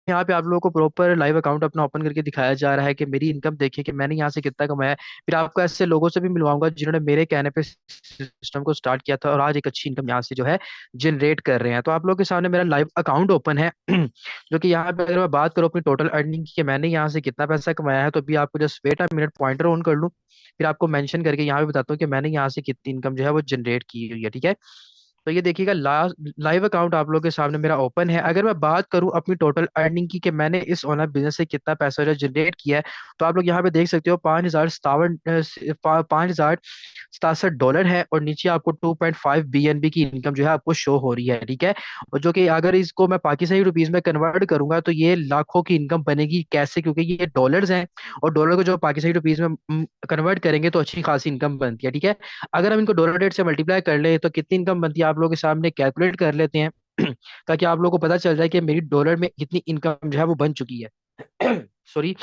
यहाँ पे आप लोगों को प्रॉपर लाइव अकाउंट अपना ओपन करके दिखाया जा रहा है कि मेरी इनकम देखिए कि मैंने यहाँ से कितना कमाया है। फिर आपको ऐसे लोगों से भी मिलवाऊंगा जिन्होंने मेरे कहने पे सिस्टम को स्टार्ट किया था और आज एक अच्छी इनकम यहाँ से जो है जनरेट कर रहे हैं। तो आप लोगों के सामने मेरा लाइव अकाउंट ओपन है जो कि यहाँ पे अगर मैं बात करूँ अपनी टोटल अर्निंग की कि मैंने यहाँ से कितना पैसा कमाया है, तो अभी आपको just wait a minute, pointer on कर लूँ, फिर आपको मेंशन करके यहाँ पे बताता हूँ कि मैंने यहाँ से कितनी इनकम जो है वो जनरेट की हुई है। ठीक है, तो ये देखिएगा लाइव अकाउंट आप लोगों के सामने मेरा ओपन है। अगर मैं बात करूं अपनी टोटल अर्निंग की कि मैंने इस ऑनलाइन बिजनेस से कितना पैसा जो जनरेट किया है, तो आप लोग यहाँ पे देख सकते हो 5,057 $5,067 है, और नीचे आपको 2.5 BNB की इनकम जो है आपको शो हो रही है। ठीक है, और जो कि अगर इसको मैं पाकिस्तानी रुपीज में कन्वर्ट करूंगा तो ये लाखों की इनकम बनेगी। कैसे? क्योंकि ये डॉलर्स हैं, और डॉलर को जो पाकिस्तानी रुपीज में कन्वर्ट करेंगे तो अच्छी खासी इनकम बनती है। ठीक है, अगर हम इनको डॉलर रेट से मल्टीप्लाई कर ले तो कितनी इनकम बनती है आप लोगों के सामने कैलकुलेट कर लेते हैं ताकि आप लोगों को पता चल जाए कि मेरी डॉलर में कितनी इनकम जो है वो बन चुकी है सॉरी।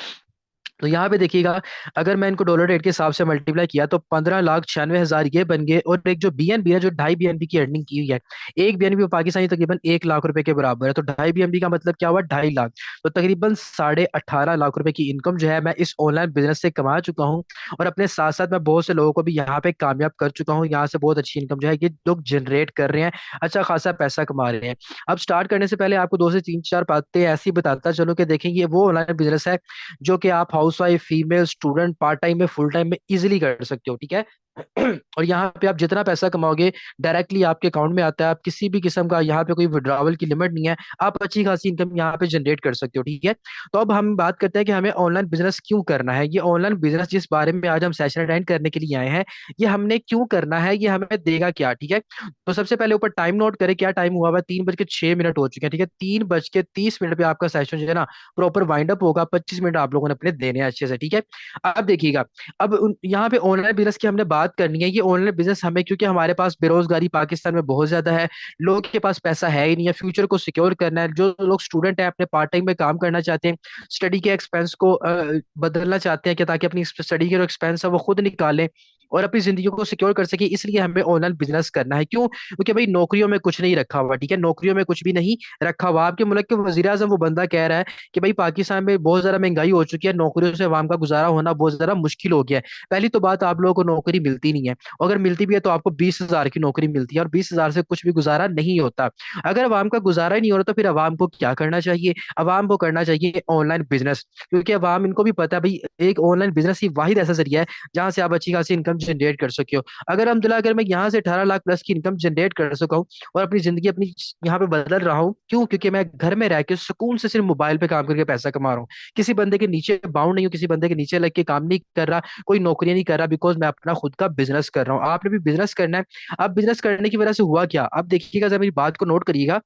तो यहाँ पे देखिएगा, अगर मैं इनको डॉलर रेट के हिसाब से मल्टीप्लाई किया तो 15,96,000 ये बन गए। और एक जो बीएनबी है, जो 2.5 BNB की अर्निंग की हुई है, एक बीएनबी पाकिस्तानी तकरीबन 1 लाख रुपए के बराबर है, तो 2.5 BNB का मतलब क्या हुआ, 2.5 लाख। तो तकरीबन 18.5 लाख रुपए की इनकम जो है मैं इस ऑनलाइन बिजनेस से कमा चुका हूँ। और अपने साथ साथ मैं बहुत से लोगों को भी यहाँ पे कामयाब कर चुका हूँ। यहाँ से बहुत अच्छी इनकम जो है ये लोग जनरेट कर रहे हैं, अच्छा खासा पैसा कमा रहे हैं। अब स्टार्ट करने से पहले आपको दो से तीन चार बातें ऐसी बताता चलो कि देखेंगे, ये वो ऑनलाइन बिजनेस है जो कि आप house wife, female, student, part time में, फुल टाइम में इजिली कर सकते हो। ठीक है, और यहाँ पे आप जितना पैसा कमाओगे डायरेक्टली आपके अकाउंट में आता है। आप किसी भी किस्म का यहाँ पे कोई विड्रॉवल की लिमिट नहीं है, आप अच्छी खासी इनकम यहाँ पे जनरेट कर सकते हो। ठीक है, तो अब हम बात करते हैं कि हमें ऑनलाइन बिजनेस क्यों करना है। ये ऑनलाइन बिजनेस जिस बारे में आज हम सेशन अटेंड करने के लिए आए हैं, ये हमने क्यों करना है, ये हमें देगा क्या। ठीक है, तो सबसे पहले ऊपर टाइम नोट करें, क्या टाइम हुआ हुआ है, 3:06 हो चुके हैं। ठीक है, 3:30 पे आपका सेशन जो है ना प्रॉपर वाइंड अप होगा। 25 मिनट आप लोगों ने अपने देने हैं अच्छे से। ठीक है, अब देखिएगा, अब यहाँ पे ऑनलाइन बिजनेस की हमने बात करनी है। ये ऑनलाइन बिजनेस हमें, क्योंकि हमारे पास बेरोजगारी पाकिस्तान में बहुत ज्यादा है, लोगों के पास पैसा है ही नहीं है, फ्यूचर को सिक्योर करना है, जो लोग स्टूडेंट हैं अपने पार्ट टाइम में काम करना चाहते हैं, स्टडी के एक्सपेंस को बदलना चाहते हैं कि ताकि अपनी स्टडी के जो एक्सपेंस है वो खुद निकालें और अपनी जिंदगी को सिक्योर कर सके, इसलिए हमें ऑनलाइन बिजनेस करना है। क्यों? क्योंकि भाई नौकरियों में कुछ नहीं रखा हुआ। ठीक है, नौकरियों में कुछ भी नहीं रखा हुआ। आपके मुल्क के वजीर आजम वो बंदा कह रहा है कि भाई पाकिस्तान में बहुत ज्यादा महंगाई हो चुकी है, नौकरियों से अवाम का गुजारा होना बहुत ज्यादा मुश्किल हो गया है। पहली तो बात, आप लोगों को नौकरी मिलती नहीं है, अगर मिलती भी है तो आपको 20,000 की नौकरी मिलती है, और 20,000 से कुछ भी गुजारा नहीं होता। अगर अवाम का गुजारा ही नहीं हो रहा तो फिर अवाम को क्या करना चाहिए? अवाम को करना चाहिए ऑनलाइन बिजनेस, क्योंकि अवाम, इनको भी पता है भाई एक ऑनलाइन बिजनेस ही वाहिद ऐसा जरिया है जहां से आप अच्छी खासी इनकम जनरेट कर सके हो। अगर अल्हम्दुलिल्लाह, अगर मैं यहाँ से 18 लाख प्लस की इनकम जनरेट कर सका हूँ और अपनी जिंदगी अपनी यहाँ पे बदल रहा हूँ, क्यों? क्योंकि मैं घर में रह के सुकून से सिर्फ मोबाइल पे काम करके पैसा कमा रहा हूँ, किसी बंदे के नीचे बाउंड नहीं हूँ, किसी बंदे के नीचे लग के काम नहीं कर रहा, कोई नौकरी नहीं कर रहा, बिकॉज मैं अपना खुद का बिजनेस कर रहा हूँ। आपने भी बिजनेस करना है। अब बिजनेस करने की वजह से हुआ क्या, अब देखिएगा, जरा मेरी बात को नोट करिएगा।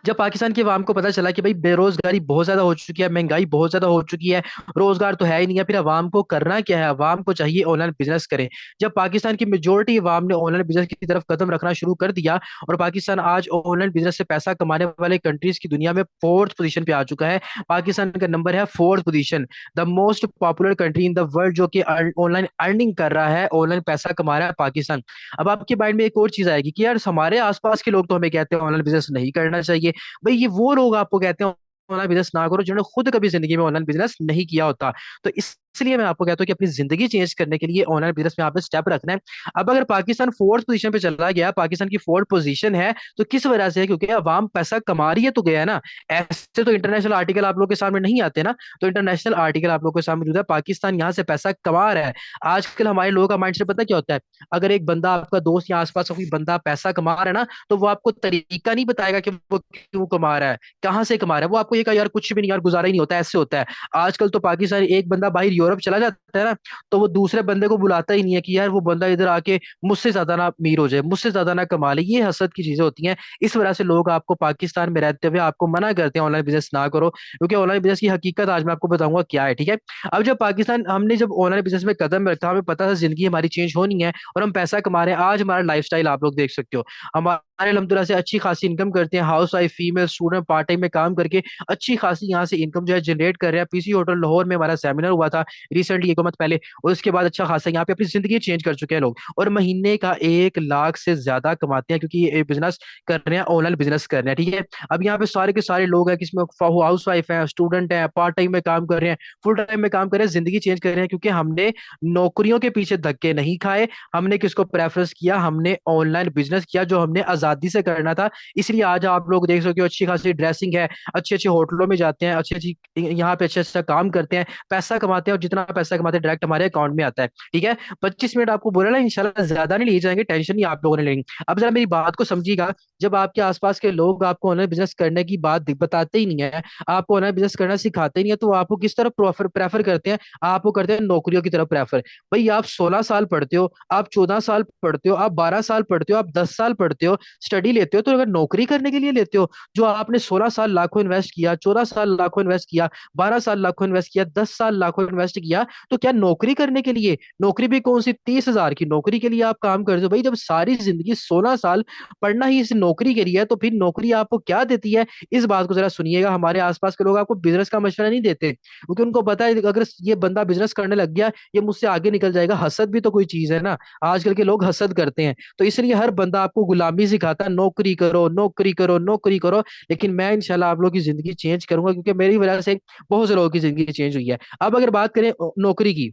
जब पाकिस्तान की अवाम को पता चला कि भाई बेरोजगारी बहुत ज्यादा हो चुकी है, महंगाई बहुत ज्यादा हो चुकी है, रोजगार तो है ही नहीं है, फिर अवाम को करना क्या है? अवाम को चाहिए ऑनलाइन बिजनेस करें। जब पाकिस्तान की मेजोरिटी अवाम ने ऑनलाइन बिजनेस की तरफ कदम रखना शुरू कर दिया, और पाकिस्तान आज ऑनलाइन बिजनेस से पैसा कमाने वाले कंट्रीज की दुनिया में फोर्थ पोजीशन पे आ चुका है। पाकिस्तान का नंबर है fourth position, the most popular country in the world, जो कि ऑनलाइन अर्निंग कर रहा है, ऑनलाइन पैसा कमा रहा है पाकिस्तान। अब आपके माइंड में एक और चीज आएगी कि यार हमारे आसपास के लोग तो हमें कहते हैं ऑनलाइन बिजनेस नहीं करना चाहिए। भाई ये वो लोग आपको कहते हैं ऑनलाइन बिजनेस ना करो जिन्होंने खुद कभी जिंदगी में ऑनलाइन बिजनेस नहीं किया होता। तो इसलिए मैं आपको कहता हूँ कि अपनी जिंदगी चेंज करने के लिए ऑनलाइन बिजनेस में आपने स्टेप रखना है। अब अगर पाकिस्तान फोर्थ पोजीशन पे चला गया, पाकिस्तान की फोर्थ पोजीशन है, तो किस वजह से है? क्योंकि अवाम पैसा कमा रही है तो गया है ना। ऐसे तो इंटरनेशनल आर्टिकल आप लोग के सामने नहीं आते ना, तो इंटरनेशनल आर्टिकल आप लोग के सामने मौजूद है, पाकिस्तान यहाँ से पैसा कमा रहा है। आजकल हमारे लोगों का माइंडसेट पता क्या होता है? अगर एक बंदा, आपका दोस्त या आसपास का कोई बंदा पैसा कमा रहा है ना, तो वो आपको तरीका नहीं बताएगा कि वो क्यों कमा रहा है, कहाँ से कमा रहा है। वो आपको ये कहा यार कुछ भी नहीं यार, गुजारा ही नहीं होता, ऐसे होता है। आजकल तो पाकिस्तान, एक बंदा बाहर यूरोप चला जाता है ना, तो वो दूसरे बंदे को बुलाता ही नहीं है कि यार वो बंदा इधर आके मुझसे ज्यादा ना अमीर हो जाए, मुझसे ज्यादा ना कमा ले। ये हसद की चीजें होती हैं। इस वजह से लोग आपको पाकिस्तान में रहते हुए आपको मना करते हैं ऑनलाइन बिजनेस ना करो, क्योंकि ऑनलाइन बिजनेस की हकीकत आज मैं आपको बताऊंगा क्या है। ठीक है, अब जब पाकिस्तान, हमने जब ऑनलाइन बिजनेस में कदम रखा, हमें पता था जिंदगी हमारी चेंज होनी है और हम पैसा कमा रहे हैं। आज हमारा लाइफस्टाइल आप लोग देख सकते हो, हमारे अल्हम्दुलिल्लाह से अच्छी खासी इनकम करते हैं, house wife, female, student, part time में काम करके अच्छी खासी यहाँ से इनकम जो है जनरेट कर रहे हैं। पीसी होटल लाहौर में हमारा सेमिनार हुआ था, रिसेंटली 1 मंथ पहले। और उसके बाद अच्छा खासा यहाँ पे अपनी जिंदगी चेंज कर चुके हैं लोग, और महीने का 1 लाख से ज्यादा कमाते हैं, क्योंकि ये बिजनेस कर रहे हैं, ऑनलाइन बिजनेस कर रहे हैं, ठीक है। अब यहाँ पे सारे के सारे लोग हैं, किसमें हाउस वाइफ है, स्टूडेंट है, पार्ट टाइम में काम कर रहे हैं, फुल टाइम में काम कर रहे हैं, जिंदगी चेंज कर रहे हैं, क्योंकि हमने नौकरियों के पीछे धक्के नहीं खाए। हमने किसको प्रेफरेंस किया, हमने ऑनलाइन बिजनेस किया जो हमने आजादी से करना था। इसलिए आज आप लोग देख सकते हो अच्छी खासी ड्रेसिंग है, अच्छे अच्छे होटलों में जाते हैं, अच्छी अच्छी यहाँ पे अच्छा अच्छा काम करते हैं, पैसा कमाते हैं, और जितना पैसा कमाते हैं डायरेक्ट हमारे अकाउंट में आता है, ठीक है। 25 मिनट आपको बोला ना, इंशाल्लाह ज्यादा नहीं लिए जाएंगे, टेंशन नहीं आप लोगों ने लेंगे। अब जरा मेरी बात को समझिएगा। जब आपके आसपास के लोग आपको ऑनलाइन बिजनेस करने की बात बताते ही नहीं है, आपको ऑनलाइन बिजनेस करना सिखाते ही नहीं है, तो आपको किस तरफ प्रेफर प्रेफर करते हैं? आपको करते हैं नौकरियों की तरफ प्रेफर। भाई आप 16 साल पढ़ते हो, आप 14 साल पढ़ते हो, आप 12 साल पढ़ते हो, आप 10 साल पढ़ते हो, स्टडी लेते हो, तो अगर नौकरी करने के लिए लेते हो, जो आपने 16 साल लाखों इन्वेस्ट किया, 14 साल लाखों इन्वेस्ट किया, 12 साल लाखों इन्वेस्ट किया, 10 साल लाखों इन्वेस्ट किया, तो क्या नौकरी करने के लिए? नौकरी भी कौन सी 30 हजार की नौकरी के लिए आप काम करते हो? भाई जब सारी जिंदगी 16 साल पढ़ना ही इस नौकरी के लिए है, तो फिर नौकरी आपको क्या देती है? इस बात को जरा सुनिएगा। हमारे आसपास के लोग आपको बिजनेस का मशवरा नहीं देते, क्योंकि उनको पता है अगर ये बंदा बिजनेस करने लग गया, ये मुझसे आगे निकल जाएगा। हसद भी तो कोई चीज है ना, आजकल के लोग हसद करते हैं। तो इसलिए हर बंदा आपको गुलामी सिखाता है, नौकरी करो, नौकरी करो, नौकरी करो। लेकिन मैं इंशाल्लाह आप लोगों की जिंदगी चेंज करूंगा, क्योंकि मेरी वजह से बहुत से लोगों की जिंदगी चेंज हुई है। अब अगर बात करें नौकरी की,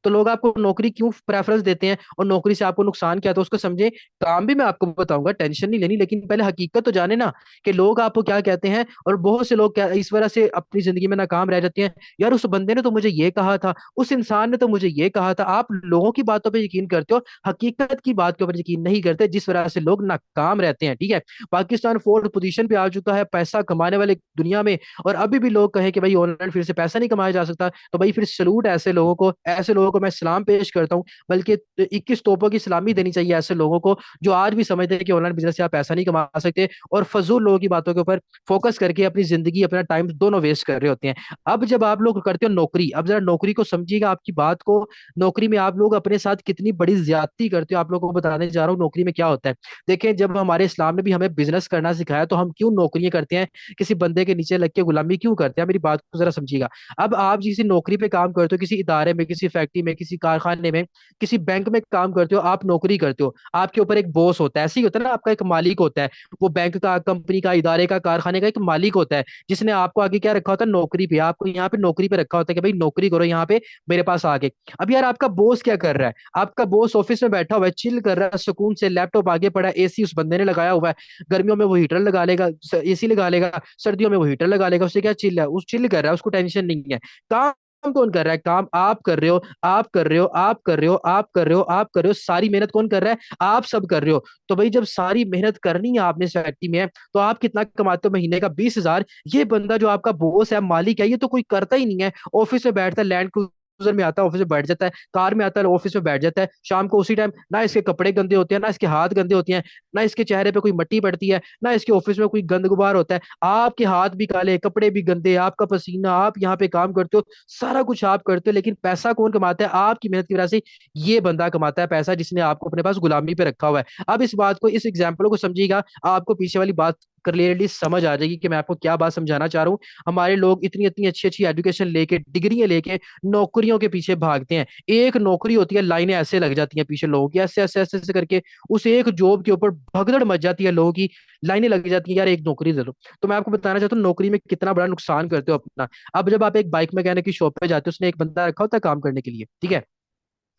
तो लोग आपको नौकरी क्यों प्रेफरेंस देते हैं और नौकरी से आपको नुकसान क्या है, तो उसको समझे। काम भी मैं आपको बताऊंगा, टेंशन नहीं लेनी, लेकिन पहले हकीकत तो जाने ना, कि लोग आपको क्या कहते हैं। और बहुत से लोग क्या इस वजह से अपनी जिंदगी में नाकाम रह जाते हैं, यार उस बंदे ने तो मुझे ये कहा था, उस इंसान ने तो मुझे ये कहा था। आप लोगों की बातों पर यकीन करते हो, हकीकत की बात के ऊपर यकीन नहीं करते, जिस वजह से लोग नाकाम रहते हैं, ठीक है। पाकिस्तान फोर्थ पोजीशन पे आ चुका है पैसा कमाने वाले दुनिया में, और अभी भी लोग कहें कि भाई ऑनलाइन फिर से पैसा नहीं कमाया जा सकता, तो भाई फिर सलूट ऐसे लोगों को, ऐसे लोगों को मैं सलाम पेश करता हूँ। बल्कि 21 तोपों की सलामी देनी चाहिए ऐसे लोगों को, जो आज भी समझते हैं कि ऑनलाइन बिजनेस से आप पैसा नहीं कमा सकते, और फजूल लोगों की बातों के ऊपर फोकस करके अपनी जिंदगी अपना टाइम दोनों वेस्ट कर रहे होते हैं। अब जब आप लोग करते हो नौकरी, अब जरा नौकरी को समझिएगा, आपकी बात को। नौकरी में आप लोग अपने साथ कितनी बड़ी ज्यादती करते हो, आप लोगों को बताने जा रहा हूँ नौकरी में क्या होता है। देखें, जब हमारे इस्लाम ने भी हमें बिजनेस करना सिखाया, तो हम क्यों नौकरियां करते हैं, किसी बंदे के नीचे लग के गुलामी क्यों करते हैं? मेरी बात को जरा समझिएगा। अब आप जिस नौकरी पे काम करते हो, किसी इदारे में, किसी फैक्ट्री में, किसी कारखाने में, किसी बैंक में काम करते हो, आप नौकरी करते हो, आपके ऊपर एक बॉस होता है, ऐसे ही होता है ना, आपका एक मालिक होता है। वो बैंक का, कंपनी का, इदारे का, कारखाने का एक मालिक होता है, जिसने आपको आगे क्या रखा होता है, नौकरी पे, आपको यहाँ पे नौकरी पे रखा होता है कि भाई नौकरी करो यहाँ पे मेरे पास आके। अब यार आपका बॉस क्या कर रहा है? आपका बॉस ऑफिस में बैठा हुआ है, चिल कर रहा है सुकून से, लैपटॉप आगे पड़ा है, एसी उस बंदे ने लगाया हुआ है। गर्मियों में वो हीटर लगा लेगा, एसी लगा लेगा, सर्दियों में वो हीटर लगा लेगा, उससे क्या चिल है, उस चिल कर रहा है, उसको टेंशन नहीं है। काम कौन कर रहा है? काम आप कर रहे हो, आप कर रहे हो, आप कर रहे हो, आप कर रहे हो, आप कर रहे हो, सारी मेहनत कौन कर रहा है? आप सब कर रहे हो। तो भाई जब सारी मेहनत करनी है आपने इस फैक्ट्री में, तो आप कितना कमाते हो महीने का? 20 हजार। ये बंदा जो आपका बॉस है, मालिक है, ये तो कोई करता ही नहीं है। ऑफिस में बैठता है, लैंड क्रूजर में आता है, ऑफिस में बैठ जाता है, कार में आता है, ऑफिस में बैठ जाता है, शाम को उसी टाइम ना इसके कपड़े गंदे होते हैं, ना इसके हाथ गंदे होते हैं, ना इसके चेहरे पे कोई मट्टी पड़ती है, ना इसके ऑफिस में कोई गंद गुबार होता है। आपके हाथ भी काले, कपड़े भी गंदे, आपका पसीना, आप यहाँ पे काम करते हो, सारा कुछ आप करते हो, लेकिन पैसा कौन कमाता है? आपकी मेहनत की वजह से ये बंदा कमाता है पैसा, जिसने आपको अपने पास गुलामी पे रखा हुआ है। अब इस बात को, इस एग्जाम्पल को समझिएगा, आपको पीछे वाली बात क्लियरली समझ आ जाएगी कि मैं आपको क्या बात समझाना चाह रहा हूँ। हमारे लोग इतनी इतनी अच्छी अच्छी एजुकेशन लेके, डिग्रियां लेके नौकरियों के पीछे भागते हैं। एक नौकरी होती है, लाइनें ऐसे लग जाती हैं पीछे लोगों की, ऐसे ऐसे ऐसे ऐसे करके उस एक जॉब के ऊपर भगदड़ मच जाती है लोगों की, लाइनें लग जाती हैं, यार एक नौकरी दे दो। तो मैं आपको बताना चाहता हूँ नौकरी में कितना बड़ा नुकसान करते हो अपना। अब जब आप एक बाइक मैकेनिक की शॉप पे जाते हो, उसने एक बंदा रखा होता है काम करने के लिए, ठीक है।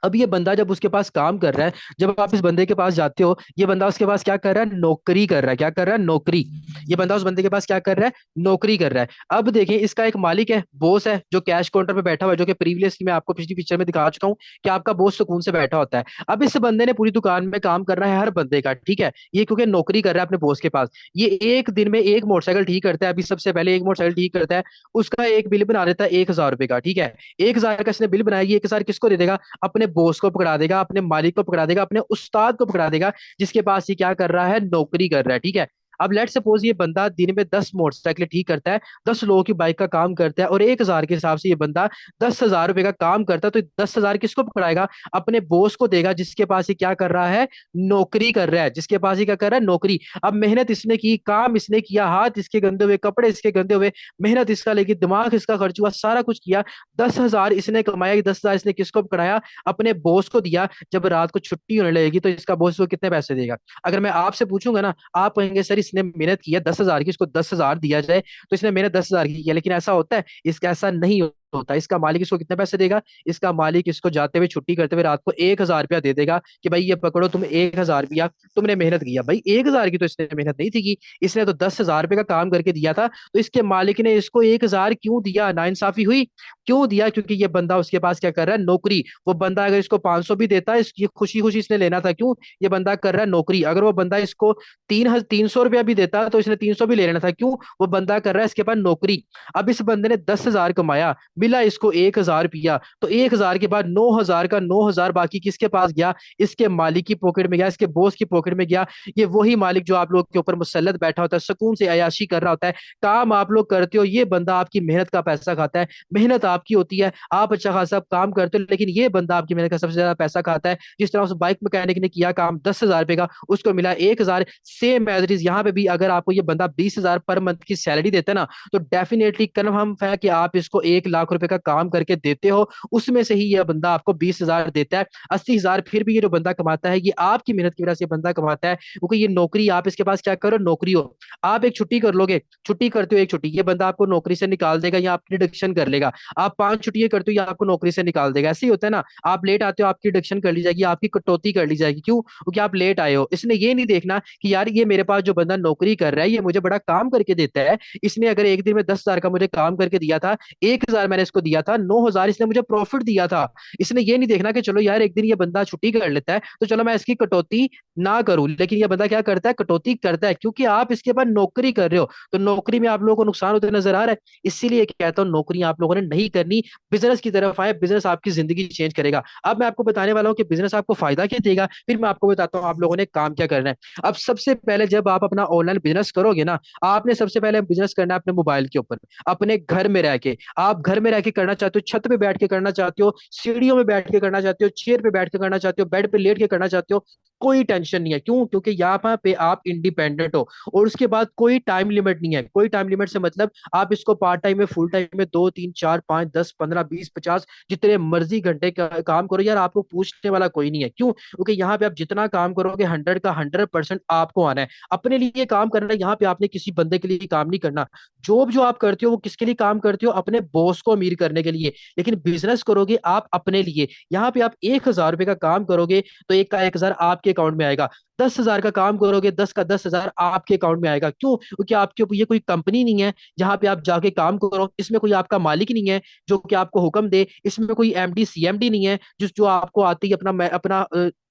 अब ये बंदा जब उसके पास काम कर रहा है, जब आप इस बंदे के पास जाते हो, ये बंदा उसके पास क्या कर रहा है? नौकरी कर रहा है। क्या कर रहा है? नौकरी। ये बंदा उस बंदे के पास क्या कर रहा है? नौकरी कर रहा है। अब देखें, इसका एक मालिक है, बॉस है, जो कैश काउंटर पे बैठा हुआ है, जो कि प्रीवियसली मैं आपको पिछली पिक्चर में दिखा चुका हूँ कि आपका बॉस सुकून से बैठा होता है। अब इस बंदे ने पूरी दुकान में काम करना है हर बंदे का, ठीक है। ये क्योंकि नौकरी कर रहा है अपने बॉस के पास, ये एक दिन में एक मोटरसाइकिल ठीक करता है। अभी सबसे पहले एक मोटरसाइकिल ठीक करता है, उसका एक बिल बना देता है 1 हजार रुपए का, ठीक है। 1 हजार का इसने बिल बनाया, ये 1 हजार किसको दे देगा? अपने बॉस को पकड़ा देगा, अपने मालिक को पकड़ा देगा, अपने उस्ताद को पकड़ा देगा, जिसके पास ये क्या कर रहा है? नौकरी कर रहा है, ठीक है। अब लेट सपोज ये बंदा दिन में 10 मोटरसाइकिल ठीक करता है, 10 लोगों की बाइक का काम करता है, और 1,000 के हिसाब से ये बंदा 10,000 रुपए का काम करता है, तो 10,000 किसको पकड़ाएगा? अपने बॉस को देगा, जिसके पास ये क्या कर रहा है, नौकरी कर रहा है, जिसके पास ये क्या कर रहा है, नौकरी। अब मेहनत इसने की, काम इसने किया, हाथ इसके गंदे हुए, कपड़े इसके गंदे हुए, मेहनत इसका लेगी, दिमाग इसका खर्च हुआ, सारा कुछ किया, 10,000 इसने कमाया, 10,000 इसने किसको पकड़ाया? अपने बॉस को दिया। जब रात को छुट्टी होने लगेगी तो इसका बॉस को कितने पैसे देगा? अगर मैं आपसे पूछूंगा ना, आप कहेंगे सर इसने मेहनत की है 10,000 की, इसको 10,000 दिया जाए, तो इसने मेहनत 10,000 की है, लेकिन ऐसा होता है? इसका ऐसा नहीं होता। इसका मालिक इसको कितने पैसे देगा? इसका मालिक इसको जाते हुए, छुट्टी करते हुए रात को 1,000 रुपया दे देगा कि भाई ये पकड़ो, तुम 1,000 रुपया, तुमने मेहनत किया। भाई 1,000 की तो इसने मेहनत नहीं थी की, इसने तो 10,000 रुपये का काम करके दिया था, तो इसके मालिक ने इसको 1,000 क्यों दिया? नाइंसाफी हुई। क्यों दिया? क्योंकि ये बंदा उसके पास क्या कर रहा है, नौकरी। वो बंदा अगर इसको 500 भी देता है, ये खुशी खुशी इसने लेना था। क्यों? ये बंदा कर रहा है नौकरी। अगर वो बंदा इसको 300 रुपया भी देता तो इसने 300 भी ले लेना था। क्यों? वो बंदा कर रहा है इसके पास नौकरी। अब इस बंदे ने 10,000 कमाया, मिला इसको 1,000 रुपया, तो 1,000 के बाद 9,000 का 9,000 बाकी किसके पास गया? इसके मालिक की पॉकेट में गया, इसके बॉस की पॉकेट में गया। ये वही मालिक जो आप लोग के ऊपर मुसल्लत बैठा होता है, सुकून से अयाशी कर रहा होता है, काम आप लोग करते हो, ये बंदा आपकी मेहनत का पैसा खाता है। मेहनत आपकी होती है, आप अच्छा खासा काम करते हो, लेकिन ये बंदा आपकी मेहनत का सबसे ज्यादा पैसा खाता है। जिस तरह उस बाइक मैकेनिक ने किया काम 10,000 रुपए का, उसको मिला 1,000। सेम एज इट इज यहाँ पे भी अगर आपको ये बंदा 20,000 पर मंथ की सैलरी देता है ना, तो डेफिनेटली कन्फर्म है कि आप इसको 1,00,000 रुपए का काम करके देते हो, उसमें से ही यह बंदा आपको 20,000 देता है। 80,000 फिर भी ये जो बंदा कमाता है, ये आपकी मेहनत की वजह से बंदा कमाता है, क्योंकि ये नौकरी, आप इसके पास क्या करो, नौकरी हो। आप एक छुट्टी कर लोगे, छुट्टी करते हो एक छुट्टी, ये बंदा आपको नौकरी से निकाल देगा या आपकी डिडक्शन कर लेगा। आप 5 छुट्टियां करते हो, या आपको नौकरी से निकाल देगा। ऐसे ही होता है ना, आप लेट आते हो, आपकी डिडक्शन कर ली जाएगी, आपकी कटौती कर ली जाएगी। क्यों? क्योंकि आप लेट आए हो। इसने ये नहीं देखना कि यार ये मेरे पास जो बंदा नौकरी कर रहा है, ये मुझे बड़ा काम करके देता है, इसने अगर एक दिन में 10,000 का मुझे काम करके दिया था, 1,000 मैंने इसको दिया था, 9,000 इसने मुझे प्रॉफिट दिया था। इसने ये नहीं देखना कि चलो यार एक दिन ये बंदा छुट्टी कर लेता है, तो चलो मैं इसकी कटौती ना करूं, लेकिन ये बंदा क्या करता है, कटौती करता है, क्योंकि आप इसके बाद नौकरी कर रहे हो, तो नौकरी में आप लोगों को नुकसान होते नजर आ रहा है। इसीलिए कहता हूँ नौकरी आप लोगों ने नहीं करनी, बिजनेस की तरफ आए, बिजनेस आपकी जिंदगी चेंज करेगा। अब मैं आपको बताने वाला हूँ कि बिजनेस आपको फायदा क्या देगा, फिर मैं आपको बताता हूँ आप लोगों ने काम क्या करना है। अब सबसे पहले जब आप अपना ऑनलाइन बिजनेस करोगे ना, आपने सबसे पहले बिजनेस करना है अपने मोबाइल के ऊपर, अपने घर में रह के। आप घर में रह के करना चाहते हो, छत पे बैठ के करना चाहते हो, सीढ़ियों में बैठ के करना चाहते हो, चेयर पे बैठ के करना चाहते हो, बेड पे लेट के करना चाहते हो, कोई टेंशन नहीं है। क्यों? क्योंकि यहाँ पे आप इंडिपेंडेंट हो, और उसके बाद कोई टाइम लिमिट नहीं है। कोई टाइम लिमिट से मतलब आप इसको पार्ट टाइम में, फुल टाइम में, 2 3 4 5 10 15 20 50 जितने मर्जी घंटे काम करो यार, आपको पूछने वाला कोई नहीं है। क्यों? क्योंकि यहाँ पे आप जितना काम करोगे 100 का 100% आपको आना है, अपने लिए काम करना है। यहाँ पे आपने किसी बंदे के लिए काम नहीं करना। जॉब जो आप करते हो वो किसके लिए काम करते हो? अपने बॉस को अमीर करने के लिए। लेकिन बिजनेस करोगे आप अपने लिए। यहाँ पे आप 1,000 रुपए का काम करोगे, तो एक का 1,000 आपके अकाउंट में आएगा। 10,000 का काम करोगे, 10 का 10,000 आपके अकाउंट में आएगा। क्यों? क्योंकि आपके ये कोई कंपनी नहीं है जहां पे आप जाके काम करो, इसमें कोई आपका मालिक नहीं है जो कि आपको हुक्म दे, इसमें कोई एमडी सीएमडी नहीं है जिस जो आपको आती है अपना अपना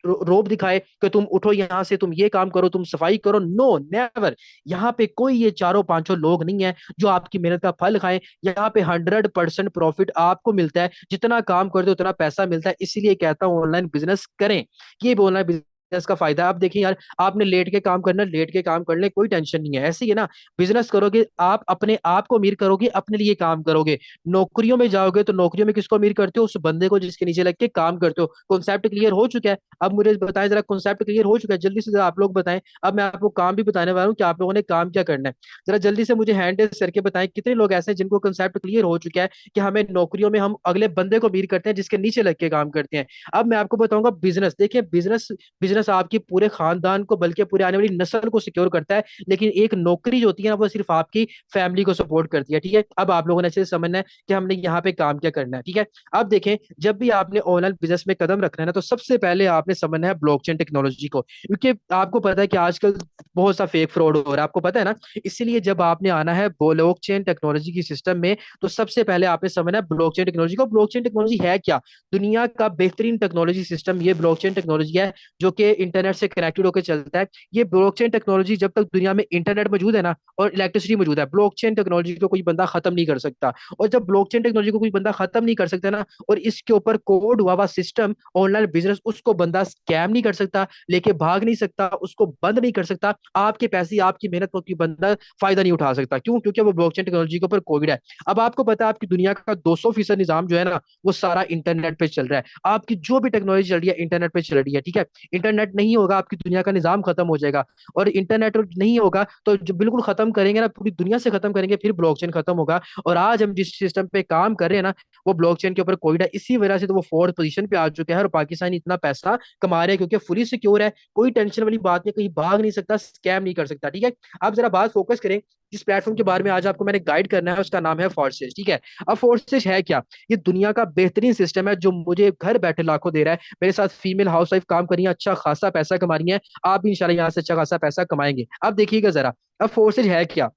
रोब दिखाए कि तुम उठो यहाँ से, तुम ये काम करो, तुम सफाई करो। No, never. यहाँ पे कोई ये चारों पांचों लोग नहीं है जो आपकी मेहनत का फल खाएं। यहाँ पे 100% प्रॉफिट आपको मिलता है, जितना काम करते हो उतना पैसा मिलता है। इसीलिए कहता हूँ ऑनलाइन बिजनेस करें। ये बोलना है बिजनेस का फायदा। आप देखिए यार, आपने लेट के काम करना, लेट के काम कर ले, कोई टेंशन नहीं है। ऐसे ही है ना, बिजनेस करोगे आप अपने आप को अमीर करोगे, अपने लिए काम करोगे। नौकरियों में जाओगे तो नौकरियों में किसको अमीर करते हो? उस बंदे को जिसके नीचे लग के काम करते हो। कॉन्सेप्ट क्लियर हो चुका है? अब मुझे बताएं जरा, कॉन्सेप्ट क्लियर हो चुका है? जल्दी से जरा आप लोग बताएं। अब मैं आपको काम भी बताने वाला हूँ कि आप लोगों ने काम क्या करना है। जरा जल्दी से मुझे हैंड रेस करके बताएं कितने लोग ऐसे हैं जिनको कॉन्सेप्ट क्लियर हो चुका है कि हमें नौकरियों में हम अगले बंदे को अमीर करते हैं जिसके नीचे लग के काम करते हैं। अब मैं आपको बताऊंगा बिजनेस। देखिए बिजनेस, बिजनेस आपकी पूरे खानदान को, बल्कि पूरे आने वाली नस्ल को सिक्योर करता है। लेकिन एक नौकरी जो होती है ना, वो सिर्फ आपकी फैमिली को सपोर्ट करती है। ठीक है, अब आप लोगों ने अच्छे से समझना है कि हमने यहाँ पे काम क्या करना है। ठीक है, अब देखें, जब भी आपने ऑनलाइन बिजनेस में कदम रखना है ना, तो सबसे पहले आपने समझना है ब्लॉकचेन टेक्नोलॉजी को, क्योंकि आपको पता है कि आजकल बहुत सा फेक फ्रॉड हो रहा है, आपको पता है ना। इसीलिए जब आपने आना है ब्लॉकचेन टेक्नोलॉजी की सिस्टम में, तो सबसे पहले आपने समझना है ब्लॉकचेन टेक्नोलॉजी को। ब्लॉकचेन टेक्नोलॉजी है क्या? दुनिया का बेहतरीन टेक्नोलॉजी सिस्टम ये ब्लॉकचेन टेक्नोलॉजी है, जो कि के इंटरनेट से कनेक्टेड होकर चलता है। ये ब्लॉकचेन टेक्नोलॉजी, जब तक दुनिया में इंटरनेट मौजूद है ना और इलेक्ट्रिसिटी मौजूद है, ब्लॉकचेन टेक्नोलॉजी को कोई बंदा खत्म नहीं कर सकता। और जब ब्लॉकचेन टेक्नोलॉजी को कोई बंदा खत्म नहीं कर सकता ना, और इसके ऊपर कोड हुआ हुआ सिस्टम ऑनलाइन बिजनेस, उसको बंदा स्कैम नहीं कर सकता, लेके भाग नहीं सकता, उसको बंद नहीं कर सकता, आपके पैसे आपकी मेहनत को कोई बंदा फायदा नहीं उठा सकता। क्यों? क्योंकि वो ब्लॉकचेन टेक्नोलॉजी के ऊपर कोड है। अब आपको पता है आपकी दुनिया का 200% निजाम जो है ना, वो सारा इंटरनेट पे चल रहा है। आपकी जो भी टेक्नोलॉजी चल रही है इंटरनेट पे चल रही है, ठीक है। इंटरनेट नहीं होगा, आपकी दुनिया का निजाम खत्म हो जाएगा। और इंटरनेट नहीं होगा तो जो बिल्कुल खत्म करेंगे ना, पूरी दुनिया से खत्म करेंगे, फिर ब्लॉकचेन खत्म होगा। और आज हम जिस सिस्टम पे काम कर रहे हैं ना, वो ब्लॉकचेन के ऊपर कोड है। इसी वजह से तो वो फोर्थ पोजीशन पे आ चुके हैं और पाकिस्तान इतना पैसा कमा रहे हैं, क्योंकि फुली सिक्योर है, कोई टेंशन वाली बात नहीं, कहीं भाग नहीं सकता, स्कैम नहीं कर सकता, ठीक है। आप जरा बात फोकस करें। जिस प्लेटफॉर्म के बारे में आज आपको मैंने गाइड करना है उसका नाम है फोर्सेज, ठीक है। अब फोर्सेज है क्या? ये दुनिया का बेहतरीन सिस्टम है जो मुझे घर बैठे लाखों दे रहा है। मेरे साथ फीमेल हाउस वाइफ काम कर रही है, अच्छा खासा पैसा कमा रही है। आप भी इंशाल्लाह यहाँ से अच्छा खासा पैसा कमाएंगे। अब देखिएगा जरा, अब फोर्सेज है क्या।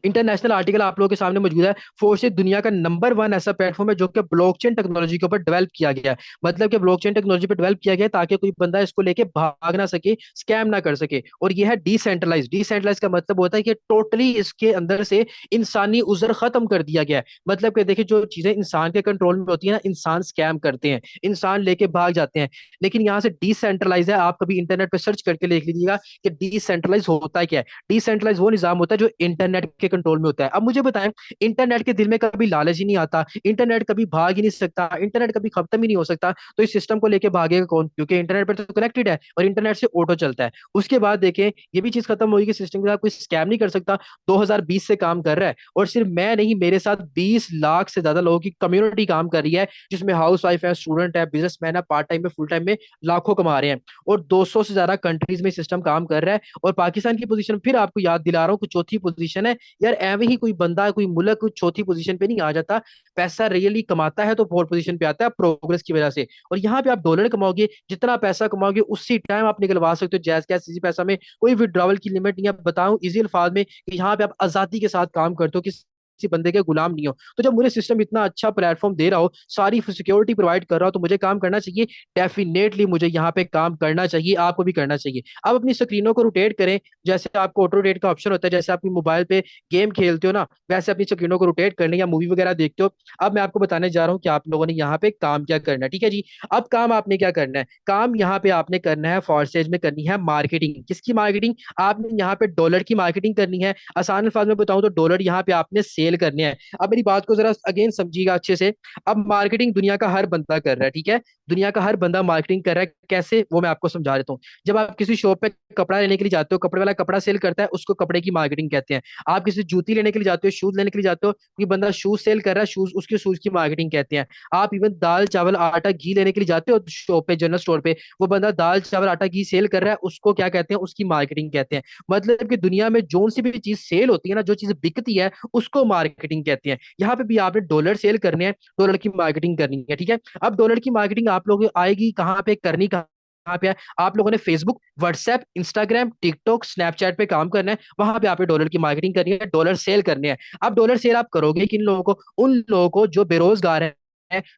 इंटरनेशनल आर्टिकल आप लोगों के सामने मौजूद है। फोर्सेज दुनिया का नंबर 1 ऐसा प्लेटफॉर्म है जो कि ब्लॉकचेन टेक्नोलॉजी के ऊपर डेवलप किया गया है। मतलब कि ब्लॉकचेन टेक्नोलॉजी पर डेवलप किया गया है ताकि कोई बंदा इसको लेके भाग ना सके, स्कैम ना कर सके। और ये है डिसेंट्रलाइज। डिसेंट्रलाइज का मतलब होता है कि टोटली इसके अंदर से इंसानी उजर खत्म कर दिया गया है। मतलब कि देखिए, जो चीजें इंसान के कंट्रोल में होती है ना, इंसान स्कैम करते हैं, इंसान लेके भाग जाते हैं। लेकिन यहाँ से डिसेंट्रलाइज है। आप कभी इंटरनेट पे सर्च करके देख लीजिएगा कि डिसेंट्रलाइज होता है क्या है। डिसेंट्रलाइज वो निजाम होता है जो इंटरनेट के कंट्रोल में होता है। अब मुझे बताएं, इंटरनेट के दिल में कभी लालच ही नहीं आता, इंटरनेट कभी भाग ही नहीं सकता, इंटरनेट कभी खत्म ही नहीं हो सकता, तो इस सिस्टम को लेके भागेगा कौन? क्योंकि इंटरनेट पर तो कनेक्टेड है और इंटरनेट से ऑटो चलता है। उसके बाद देखें, ये भी चीज खत्म होगी कि सिस्टम के साथ कोई स्कैम नहीं कर सकता। 2020 से काम कर रहा है, और सिर्फ मैं नहीं, मेरे साथ 20 लाख से ज्यादा लोगों की कम्युनिटी काम कर रही है, जिसमें हाउस वाइफ है, स्टूडेंट है, बिजनेसमैन है, पार्ट टाइम में, फुल टाइम में लाखों कमा रहे हैं। और 200 से ज्यादा कंट्रीज में सिस्टम काम कर रहा है। और पाकिस्तान की पोजीशन फिर आपको याद दिला रहा हूँ कि चौथी पोजीशन है। यार एवं ही कोई बंदा, कोई मुल्क कोई चौथी पोजीशन पे नहीं आ जाता। पैसा रियली कमाता है तो फोर्थ पोजीशन पे आता है प्रोग्रेस की वजह से। और यहाँ पे आप डॉलर कमाओगे, जितना पैसा कमाओगे उसी टाइम आप निकलवा सकते हो जैस कैश इसी पैसा में। कोई विड्रॉवल की लिमिट नहीं है। बताऊं इजी अल्फाज में कि यहाँ पे आप आजादी के साथ काम करते हो, किसी बंदे के गुलाम नहीं हो। तो जब मुझे सिस्टम इतना अच्छा प्लेटफॉर्म दे रहा हो, सारी सिक्योरिटी प्रोवाइड कर रहा हो, तो मुझे काम करना चाहिए। डेफिनेटली मुझे यहाँ पे काम करना चाहिए, आपको भी करना चाहिए। आप अपनी स्क्रीनों को रोटेट करें। जैसे आपको ऑटो रोटेट का ऑप्शन होता है, जैसे आपकी मोबाइल पे गेम खेलते हो ना, वैसे अपनी स्क्रीनों को रोटेट कर लें, या मूवी वगैरह देखते हो। अब मैं आपको बताने जा रहा हूँ कि आप लोगों ने यहाँ पे काम क्या करना है, ठीक है जी। अब काम आपने क्या करना है? काम यहाँ पे आपने करना है, फॉरसेज में करनी है मार्केटिंग। किसकी मार्केटिंग? आपने यहाँ पे डॉलर की मार्केटिंग करनी है। आसान अल्फाज में बताऊं तो डॉलर यहाँ पे आपने सेल करने हैं। अब मेरी बात को जरा अगेन समझिएगा अच्छे से। अब मार्केटिंग दुनिया का हर बंदा कर रहा है, ठीक है। दुनिया का हर बंदा मार्केटिंग कर रहा है। कैसे? वो मैं आपको समझा देता हूँ। जब आप किसी शॉप पे कपड़ा लेने के लिए जाते हो, कपड़े वाला कपड़ा सेल करता है, उसको कपड़े की मार्केटिंग कहते हैं। आप किसी जूती लेने के लिए जाते हो, शूज लेने के लिए जाते हो, कोई बंदा शूज सेल कर रहा है, शूज, उसके शूज की मार्केटिंग कहते हैं। आप इवन दाल चावल आटा घी लेने के लिए जाते हो शॉप पे, जनरल स्टोर पे, वो बंदा दाल चावल आटा घी सेल कर रहा है, उसको क्या कहते हैं? उसकी मार्केटिंग कहते हैं। मतलब कि दुनिया में जो सी भी चीज सेल होती है ना, जो चीज बिकती है, उसको मार्केटिंग कहते हैं। यहाँ पे भी आपने डॉलर सेल करने हैं, डॉलर की मार्केटिंग करनी है, ठीक है। अब डॉलर की मार्केटिंग आप लोग आएगी कहाँ पे, करनी कहाँ पे है? आप लोगों ने Facebook, WhatsApp, Instagram, TikTok, Snapchat पे काम करना है। वहां पे आप डॉलर की मार्केटिंग करनी है, डॉलर सेल करने हैं। अब डॉलर सेल आप करोगे किन लोगों को? उन लोगों को जो बेरोजगार हैं,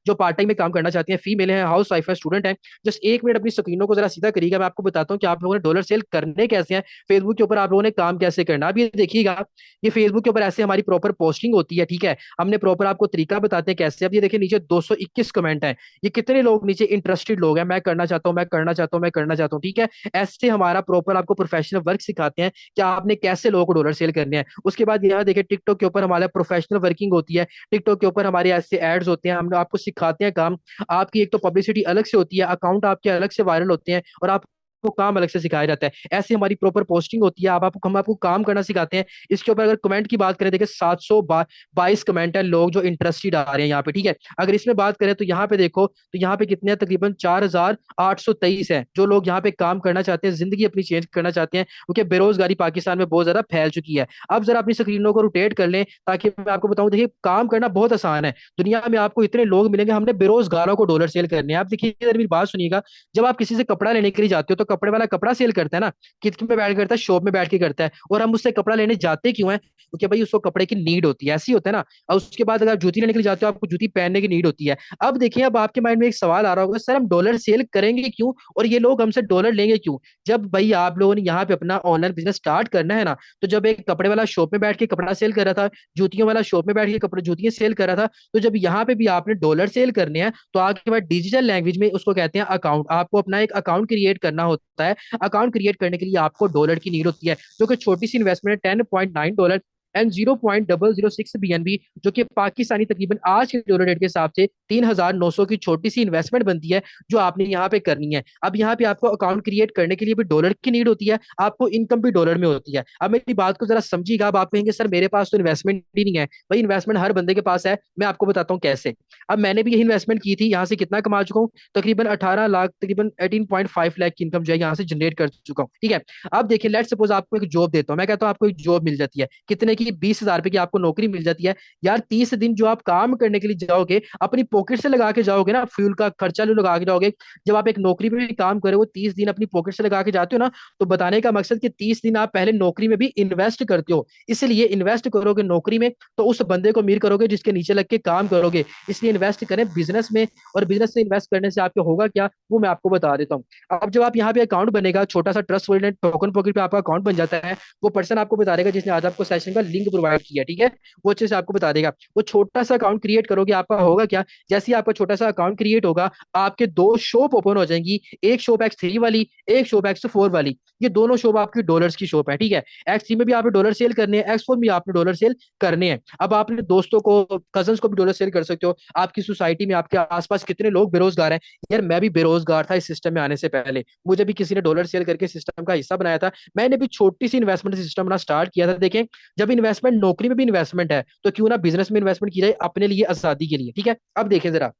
जो पार्ट टाइम में काम करना चाहती हैं, फीमेल है, हाउस वाइफ है, स्टूडेंट है। जस्ट 1 मिनट अपनी स्क्रीनों को जरा सीधा करिएगा, मैं आपको बताता हूँ कि आप लोगों ने डॉलर सेल करने कैसे हैं, फेसबुक के ऊपर आप लोगों ने काम कैसे करना है। अब ये देखिएगा, ये फेसबुक के ऊपर ऐसे हमारी प्रॉपर पोस्टिंग होती है, ठीक है। हमने प्रॉपर आपको तरीका बताते हैं कैसे। अब ये देखिए, नीचे 221 कमेंट हैं। ये कितने लोग नीचे इंटरेस्टेड लोग हैं, मैं करना चाहता हूँ, मैं करना चाहता हूँ, मैं करना चाहता हूँ, ठीक है। ऐसे हमारा प्रॉपर आपको प्रोफेशनल वर्क सिखाते हैं कि आपने कैसे लोगों को डॉलर सेल करने हैं। उसके बाद यहाँ देखिए, टिकटॉक के ऊपर हमारा प्रोफेशनल वर्किंग होती है। टिकटॉक के ऊपर हमारे ऐसे एड्स होते हैं, हम आपको सिखाते हैं काम। आपकी एक तो पब्लिसिटी अलग से होती है, अकाउंट आपके अलग से वायरल होते हैं, और आप को काम अलग से सिखाया जाता है। ऐसे हमारी प्रॉपर पोस्टिंग होती है। आप आपको हम आपको काम करना सिखाते हैं। इसके ऊपर अगर कमेंट की बात करें, देखिए 722 कमेंट है, लोग जो इंटरेस्टेड आ रहे हैं यहाँ पे, ठीक है। अगर इसमें बात करें तो यहाँ पे देखो, तो यहाँ पे कितने हैं? तकरीबन 4823 है जो लोग यहाँ पे काम करना चाहते हैं, जिंदगी अपनी चेंज करना चाहते हैं, क्योंकि बेरोजगारी पाकिस्तान में बहुत ज्यादा फैल चुकी है। अब जरा अपनी स्क्रीनों को रोटेट कर लें ताकि मैं आपको बताऊं। देखिए, काम करना बहुत आसान है। दुनिया में आपको इतने लोग मिलेंगे, हमने बेरोजगारों को डॉलर सेल करने हैं। आप देखिए, इधर मेरी बात सुनिएगा। जब आप किसी से कपड़ा लेने के लिए जाते हो तो कपड़े वाला कपड़ा सेल करता है ना, कित में बैठ करता है, शॉप में बैठ के करता है, और हम उससे कपड़ा लेने जाते क्यों है? क्योंकि भाई उसको कपड़े की नीड होती है, ऐसी होता है ना। और उसके बाद अगर आप जूती लेने के लिए जाते हो, आपको जूती पहनने की नीड होती है। अब देखिए, अब आपके माइंड में एक सवाल आ रहा होगा, सर हम डॉलर सेल करेंगे क्यों और ये लोग हमसे डॉलर लेंगे क्यों? जब भाई आप लोगों ने यहाँ पे अपना ऑनलाइन बिजनेस स्टार्ट करना है ना, तो जब एक कपड़े वाला शॉप में बैठ के कपड़ा सेल कर रहा था, जूतियों वाला शॉप में बैठ के कपड़े जूतियां सेल कर रहा था, तो जब यहाँ पे भी आपने डॉलर सेल करने हैं, तो आपके पास डिजिटल लैंग्वेज में उसको कहते हैं अकाउंट, आपको अपना एक अकाउंट क्रिएट करना होता है। अकाउंट क्रिएट करने के लिए आपको डॉलर की नीड होती है, जो कि छोटी सी इन्वेस्टमेंट है, 10.9 डॉलर एंड 0.006 BNB, जो कि पाकिस्तानी तकरीबन आज के डॉलर रेट के हिसाब से 3,900 की छोटी सी इन्वेस्टमेंट बनती है, जो आपने यहाँ पे करनी है। अब यहाँ पे आपको अकाउंट क्रिएट करने के लिए भी डॉलर की नीड होती है, आपको इनकम भी डॉलर में होती है। अब मेरी बात को जरा समझिएगा। अब आप कहेंगे सर मेरे पास तो इन्वेस्टमेंट ही नहीं है। भाई इन्वेस्टमेंट हर बंदे के पास है, मैं आपको बताता हूँ कैसे। अब मैंने भी यही इन्वेस्टमेंट की थी, यहाँ से कितना कमा चुका हूँ, तकरीबन 18 लाख, तकरीबन 18.5 लाख की इनकम जो है यहाँ से जनरेट कर चुका हूँ, ठीक है। अब देखिए, लेट सपोज आपको एक जॉब देता हूँ, मैं कहता हूँ आपको एक जॉब मिल जाती है, कितने की, 20,000 रुपए की आपको नौकरी मिल जाती है। यार 30 दिन जो आप काम करने के लिए जाओगे, अपनी पॉकेट से लगा के जाओगे ना, फ्यूल का खर्चा जो लगा के जाओगे, जब आप एक नौकरी में भी काम करे वो 30 दिन अपनी पॉकेट से लगा के जाते हो ना, तो बताने का मकसद कि 30 दिन आप पहले नौकरी में भी इन्वेस्ट करते हो। इसलिए इन्वेस्ट करोगे नौकरी में, तो उस बंदे को अमीर करोगे जिसके नीचे लग के काम करोगे। इसलिए इन्वेस्ट करें बिजनेस में, और बिजनेस में इन्वेस्ट करने से आपको होगा क्या, वो मैं आपको बता देता हूँ। अब जब आप यहाँ पे अकाउंट बनेगा, छोटा सा ट्रस्ट वर्ल्ड टोकन पॉकेट पे आपका अकाउंट बन जाता है, वो पर्सन आपको बता देगा जिसने आज आपको सेशन का लिंक प्रोवाइड किया, ठीक है, वो अच्छे से आपको बता देगा। वो छोटा सा अकाउंट क्रिएट करोगे, आपका होगा क्या, जैसे ही आपका छोटा सा अकाउंट क्रिएट होगा, आपके दो शॉप ओपन हो जाएंगी, एक शॉप X3 वाली, एक शॉप X4 वाली। ये दोनों शॉप आपकी डॉलर्स की शॉप है, ठीक है। X3 में भी आपने डॉलर सेल करने हैं, X4 में आपने डॉलर सेल करने हैं। अब आप अपने दोस्तों को, कजन्स को भी डॉलर सेल कर सकते हो। आपकी सोसाइटी में, आपके आसपास कितने लोग बेरोजगार हैं? यार मैं भी बेरोजगार था इस सिस्टम में आने से पहले, मुझे भी किसी ने डॉलर सेल करके सिस्टम का हिस्सा बनाया था। मैंने भी छोटी सी इन्वेस्टमेंट सिस्टम बना स्टार्ट किया था। देखें, जब इन्वेस्टमेंट नौकरी में भी इन्वेस्टमेंट है, तो क्यों ना बिजनेस में इन्वेस्टमेंट की जाए अपने लिए, आजादी के लिए, ठीक है। अब देखें जरा,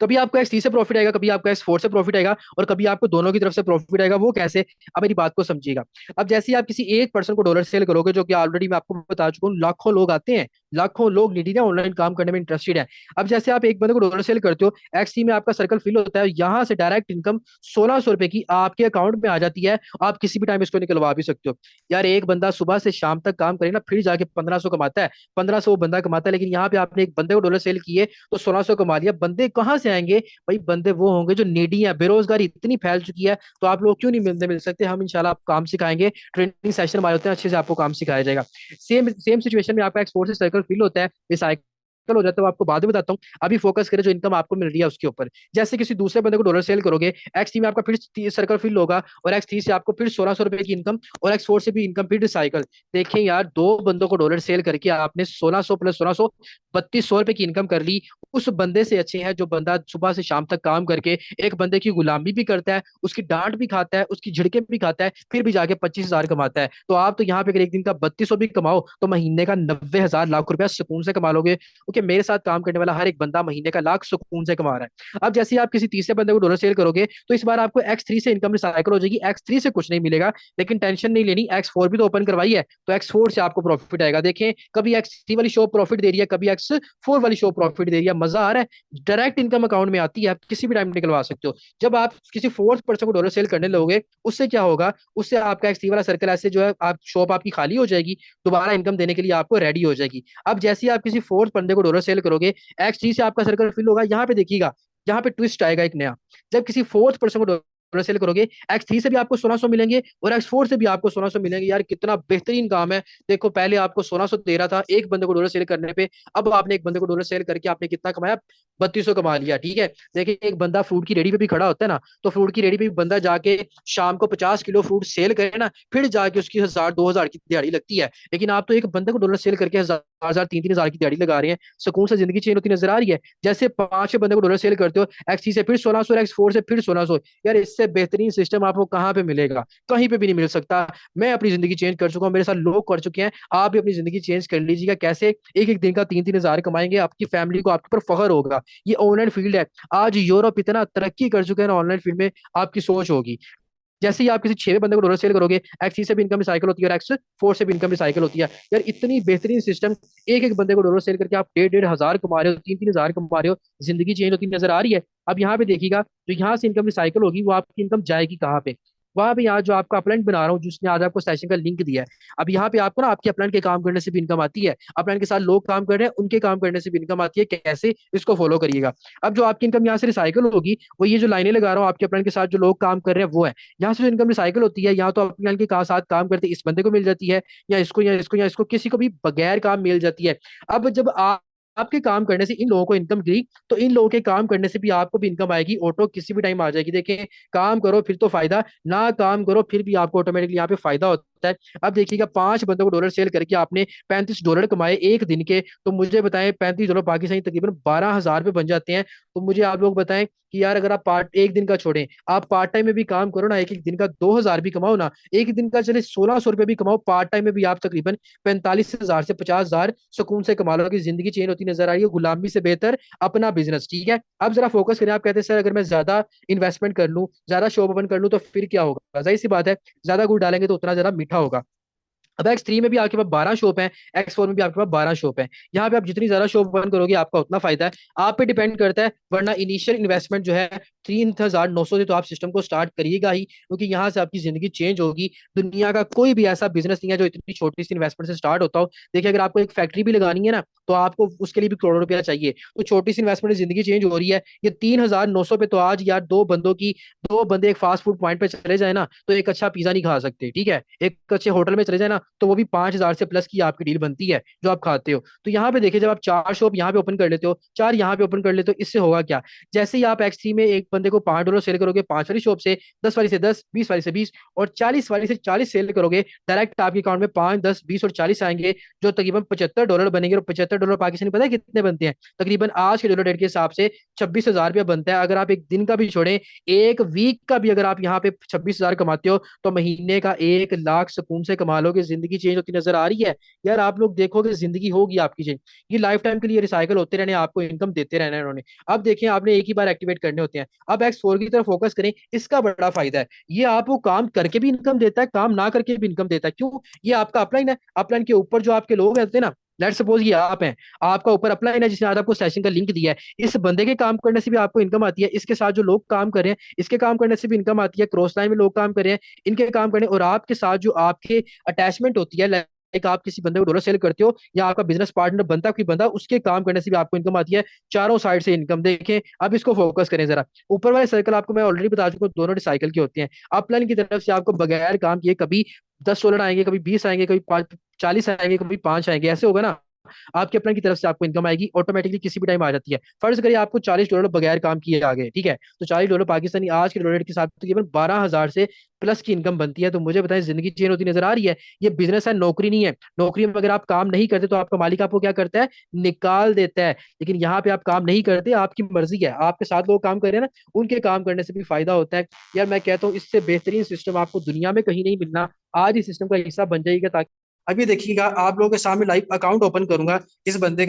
कभी आपको X3 से प्रॉफिट आएगा, कभी आपको X4 से प्रॉफिट आएगा, और कभी आपको दोनों की तरफ से प्रॉफिट आएगा। वो कैसे? अब मेरी बात को समझिएगा। अब जैसे ही आप किसी एक पर्सन को डॉलर सेल करोगे, जो कि ऑलरेडी मैं आपको बता चुका हूँ, लाखों लोग आते हैं, लाखों लोग निडी है, ऑनलाइन काम करने में इंटरेस्टेड है। अब जैसे आप एक बंदे को डॉलर सेल करते हो, X3 में आपका सर्कल फिल होता है, यहाँ से डायरेक्ट इनकम 1,600 रुपए की आपके अकाउंट में आ जाती है। आप किसी भी टाइम इसको निकलवा भी सकते हो। यार एक बंदा सुबह से शाम तक काम करे ना, फिर जाके 1,500 कमाता है, 1,500 वो बंदा कमाता है। लेकिन यहाँ पे आपने एक बंदे को डॉलर सेल किए तो 1,600 कमा लिया। बंदे कहाँ से आएंगे? भाई बंदे वो होंगे जो नीडी है, बेरोजगारी इतनी फैल चुकी है, तो आप लोग क्यों नहीं मिल सकते? हम इंशाल्लाह आपको काम सिखाएंगे, ट्रेनिंग सेशन हमारे होते हैं, अच्छे से आपको काम सिखाया जाएगा। सेम सेम सिचुएशन में आपका एक्सपोर्ट से सर्कल फिल होता है, रिसाइकल हो जाता है, वो आपको बाद में बताता हूँ। अभी फोकस करें जो इनकम आपको मिल रही है उसके ऊपर। जैसे किसी दूसरे बंदे को डॉलर सेल करोगे, X3 में आपका फिर सर्कल फिल होगा, और X3 से आपको फिर 1,600 रुपए की इनकम, और X4 से भी इनकम, फिर रिसाइकल। देखें यार, दो बंदों को डॉलर सेल करके आपने 1,600 प्लस 1,600, 3,200 रुपए की इनकम कर ली। उस बंदे से अच्छे हैं जो बंदा सुबह से शाम तक काम करके एक बंदे की गुलामी भी करता है, उसकी डांट भी खाता है, उसकी झिड़के भी खाता है, फिर भी जाके 25,000 कमाता है। तो आप तो यहाँ पे अगर एक दिन का 3,200 भी कमाओ, तो महीने का 90,000 लाख रुपया सुकून से कमा लोगे, क्योंकि मेरे साथ काम करने वाला हर एक बंदा महीने का लाख सुकून से कमा रहा है। अब जैसे ही आप किसी तीसरे बंदे को डॉलर सेल करोगे, तो इस बार आपको X3 से इनकम रिसाइकल हो जाएगी। X3 से कुछ नहीं मिलेगा, लेकिन टेंशन नहीं लेनी, X4 भी तो ओपन करवाई है, तो X4 से आपको प्रॉफिट आएगा। देखें, कभी X3 वाली शॉप प्रॉफिट दे रही है, कभी X4 वाली शॉप प्रॉफिट दे रही है। मजा आ रहा है, डायरेक्ट इनकम अकाउंट में आती है, आप किसी भी टाइम निकलवा सकते हो। जब आप किसी फोर्थ पर्सन को डॉलर सेल करने लगोगे, उससे क्या होगा, उससे आपका X3 वाला सर्कल ऐसे जो है, आप शॉप आपकी खाली हो जाएगी, दोबारा इनकम देने के लिए आपको रेडी हो जाएगी। अब जैसे ही आप किसी फोर्थ बंदे को डॉलर सेल करोगे, X3 से आपका सर्कल फिल होगा। यहाँ पे देखिएगा, यहाँ पे ट्विस्ट आएगा एक नया। जब किसी फोर्थ पर्सन को डॉलर सेल करोगे, X3 से भी आपको 1,600 मिलेंगे, और X4 से भी आपको 1,600 मिलेंगे। यार कितना बेहतरीन काम है। देखो, पहले आपको 1,600 दे रहा था एक बंदे को डॉलर सेल करने पे, अब आपने एक बंदे को डॉलर सेल करके आपने कितना कमाया, 3,200 कमा लिया, ठीक है। देखिए, एक बंदा फ्रूट की रेडी पे भी खड़ा होता है ना, तो फ्रूट की रेडी पे भी बंदा जाके शाम को 50 किलो फ्रूट सेल करे ना, फिर जाके उसकी 1,000 2,000 की दिहाड़ी लगती है। लेकिन आप तो एक बंदे को डॉलर सेल करके 1,000 3,000 की दिहाड़ी लगा रहे हैं, सुकून से जिंदगी चेंज होती नजर आ रही है। जैसे 5 बंदे को डॉलर सेल करते हो, X3 से फिर 1,600, X4 से फिर 1,600। यार इससे बेहतरीन सिस्टम आपको कहाँ पे मिलेगा? कहीं पे भी नहीं मिल सकता। मैं अपनी जिंदगी चेंज कर चुका हूँ, मेरे साथ लोग कर चुके हैं, आप भी अपनी जिंदगी चेंज कर लीजिएगा। कैसे? एक एक दिन का 3-3 हजार कमाएंगे, आपकी फैमिली को आपके ऊपर फख्र होगा। ये ऑनलाइन फील्ड है। आज यूरोप इतना तरक्की कर चुके हैं ना ऑनलाइन फील्ड में, आपकी सोच होगी। जैसे ही आप किसी 6वें बंदे को डॉलर सेल करोगे, एक्स 3 से भी इनकम रिसाइकल होती है और एक्स 4 से भी इनकम रिसाइकल होती है। यार इतनी बेहतरीन सिस्टम, एक एक बंदे को डॉलर सेल करके आप 1,500 कमा रहे हो, 3,000 कमा रहे हो, जिंदगी चेंज होती नजर आ रही है। अब यहाँ पे देखिएगा, जो यहाँ से इनकम रिसाइकल होगी वो आपकी इनकम जाएगी कहाँ पे? वहां पे यहाँ जो आपका अपलाइन बना रहा हूँ, जिसने आज आपको सेशन का लिंक दिया है, अब यहाँ पे आपको ना आपके अपलाइन के काम करने से भी इनकम आती है, अपलाइन के साथ लोग काम कर रहे हैं उनके काम करने से भी इनकम आती है। कैसे? इसको फॉलो करिएगा। अब जो आपकी इनकम यहाँ से रिसाइकल होगी, वो ये जो लाइनें लगा रहा हूँ आपके अपलाइन के साथ जो लोग काम कर रहे हैं वो है। यहाँ से जो इनकम रिसाइकल होती है, यहाँ तो अपलाइन के साथ काम करते इस बंदे को मिल जाती है, या इसको किसी को भी बगैर काम मिल जाती है। अब जब आप आपके काम करने से इन लोगों को इनकम दी, तो इन लोगों के काम करने से भी आपको भी इनकम आएगी, ऑटो किसी भी टाइम आ जाएगी। देखें, काम करो फिर तो फायदा, ना काम करो फिर भी आपको ऑटोमेटिकली यहाँ पे फायदा होता है। अब देखिएगा, 5 बंदों को डॉलर सेल करके आपने $35 कमाए एक दिन के, तो मुझे बताएं $35 पाकिस्तानी तकरीबन 12,000 रुपये बन जाते हैं। तो मुझे आप लोग बताएं कि यार अगर आप पार्ट एक दिन का छोड़ें, आप पार्ट टाइम में भी काम करो ना, एक एक दिन का 2,000 भी कमाओ ना, एक दिन का चले 1,600 रुपये भी कमाओ, पार्ट टाइम में भी आप तकरीबन 45,000 से 50,000 सुकून से कमा लो, कि जिंदगी चेंज होती नजर आ रही है। गुलामी से बेहतर अपना बिजनेस, ठीक है। अब जरा फोकस करें। आप कहते हैं सर अगर मैं ज्यादा इन्वेस्टमेंट कर लूं, ज्यादा शॉप ओपन कर लूं, तो फिर क्या होगा? जाहिर सी बात है, ज्यादा गुड़ डालेंगे तो उतना ज्यादा मीठा होगा। अब एक्स 3 में भी आपके पास 12 शॉप है, एक्स 4 में भी आपके पास 12 शॉप है। यहाँ पे आप जितनी ज्यादा शॉप बंद करोगे आपका उतना फायदा है। आप पे डिपेंड करता है, वरना इनिशियल इन्वेस्टमेंट जो है 3,900 से तो आप सिस्टम को स्टार्ट करिएगा ही, क्योंकि यहाँ से आपकी जिंदगी चेंज होगी। दुनिया का कोई भी ऐसा बिजनेस नहीं है जो इतनी छोटी सी इन्वेस्टमेंट से स्टार्ट होता हो। देखिए, अगर आपको एक फैक्ट्री भी लगानी है ना, तो आपको उसके लिए भी करोड़ों रुपया चाहिए। तो छोटी सी इन्वेस्टमेंट से जिंदगी चेंज हो रही है। ये 3,900 पे तो आज यार दो बंदे एक फास्ट फूड पॉइंट पे चले जाए ना, तो एक अच्छा पिज्जा नहीं खा सकते, ठीक है। एक अच्छे होटल में चले जाए ना, तो वो भी 5,000 से प्लस की आपकी डील बनती है जो आप खाते हो। तो यहाँ पे देखिए, जब आप 4 शॉप यहाँ पे ओपन कर लेते हो, 4 यहाँ पे ओपन कर लेते हो, इससे होगा क्या? जैसे ही आप एक्स 3 में एक बंदे को $5 सेल करोगे 5 वाली शॉप से, 10 वाली से 10, 20 वाली से 20 और 40 वाली से 40 सेल करोगे, डायरेक्ट आपके अकाउंट में 5, 10, 20 और 40 आएंगे, जो तकरीबन $75 बनेंगे। और $75 पाकिस्तानी पता है कितने बनते हैं? तकरीबन आज के डॉलर रेट के हिसाब से 26,000 रुपया बनता है। अगर आप एक दिन का भी छोड़ें, एक वीक का भी अगर आप यहाँ पे 26,000 कमाते हो, तो महीने का 1 लाख सुकून से कमा लोगे। जिंदगी चेंज होती नजर आ रही है। यार आप लोग देखोगे जिंदगी होगी आपकी चेंज। ये लाइफ टाइम के लिए रिसाइकल होते रहने, आपको इनकम देते रहना है इन्होंने। अब देखिए, आपने एक ही बार एक्टिवेट करने होते हैं। अब एक्स 4 की तरफ फोकस करें, इसका बड़ा फायदा है। ये आपको काम करके भी इनकम देता है, काम ना करके भी इनकम देता है। क्यों? ये आपका अपलाइन है। अपलाइन के ऊपर जो आपके लोग रहते हैं ना, लेट सपोज ये आप हैं, आपका ऊपर अपलाइन है जिसने आज आपको सेशन का लिंक दिया है, इस बंदे के काम करने से भी आपको इनकम आती है, इसके साथ जो लोग काम कर रहे हैं इसके काम करने से भी इनकम आती है, क्रॉस लाइन में लोग काम कर रहे हैं इनके काम करने, और आपके साथ जो आपके अटैचमेंट होती है, लाइक आप किसी बंदे को डॉलर सेल करते हो या आपका बिजनेस पार्टनर बनता है कोई बंदा, उसके काम करने से भी आपको इनकम आती है। चारों साइड से इनकम देखें। अब इसको फोकस करें जरा। ऊपर वाले सर्कल आपको मैं ऑलरेडी बता चुका हूँ, दोनों रिसाइकल के होते हैं। अपलाइन की तरफ से आपको बगैर काम किए कभी $10 आएंगे, कभी 20 आएंगे, कभी 40 आएंगे, कभी 5 आएंगे, ऐसे होगा ना। आपके प्लान की तरफ से आपको इनकम आएगी ऑटोमेटिकली, किसी भी टाइम आ जाती है। फर्ज करिए आपको $40 बगैर काम किए आ गए, ठीक है, तो $40 पाकिस्तानी आज के डॉलर रेट के साथ तकरीबन 12,000 से प्लस की इनकम बनती है। तो मुझे बताएं, जिंदगी चेंज होती नजर आ रही है। ये बिजनेस है, नौकरी नहीं है। नौकरी में अगर आप काम नहीं करते तो आपका मालिक आपको क्या करता है? निकाल देता है। लेकिन यहाँ पे आप काम नहीं करते, आपकी मर्जी है, आपके साथ लोग काम कर रहे हैं ना, उनके काम करने से भी फायदा होता है। यार मैं कहता हूँ, इससे बेहतरीन सिस्टम आपको दुनिया में कहीं नहीं मिलना। आज इस सिस्टम का हिस्सा बन जाएगा, ताकि अभी देखिएगा, आप लोगों के सामने लाइव अकाउंट ओपन करूंगा। इस बंदे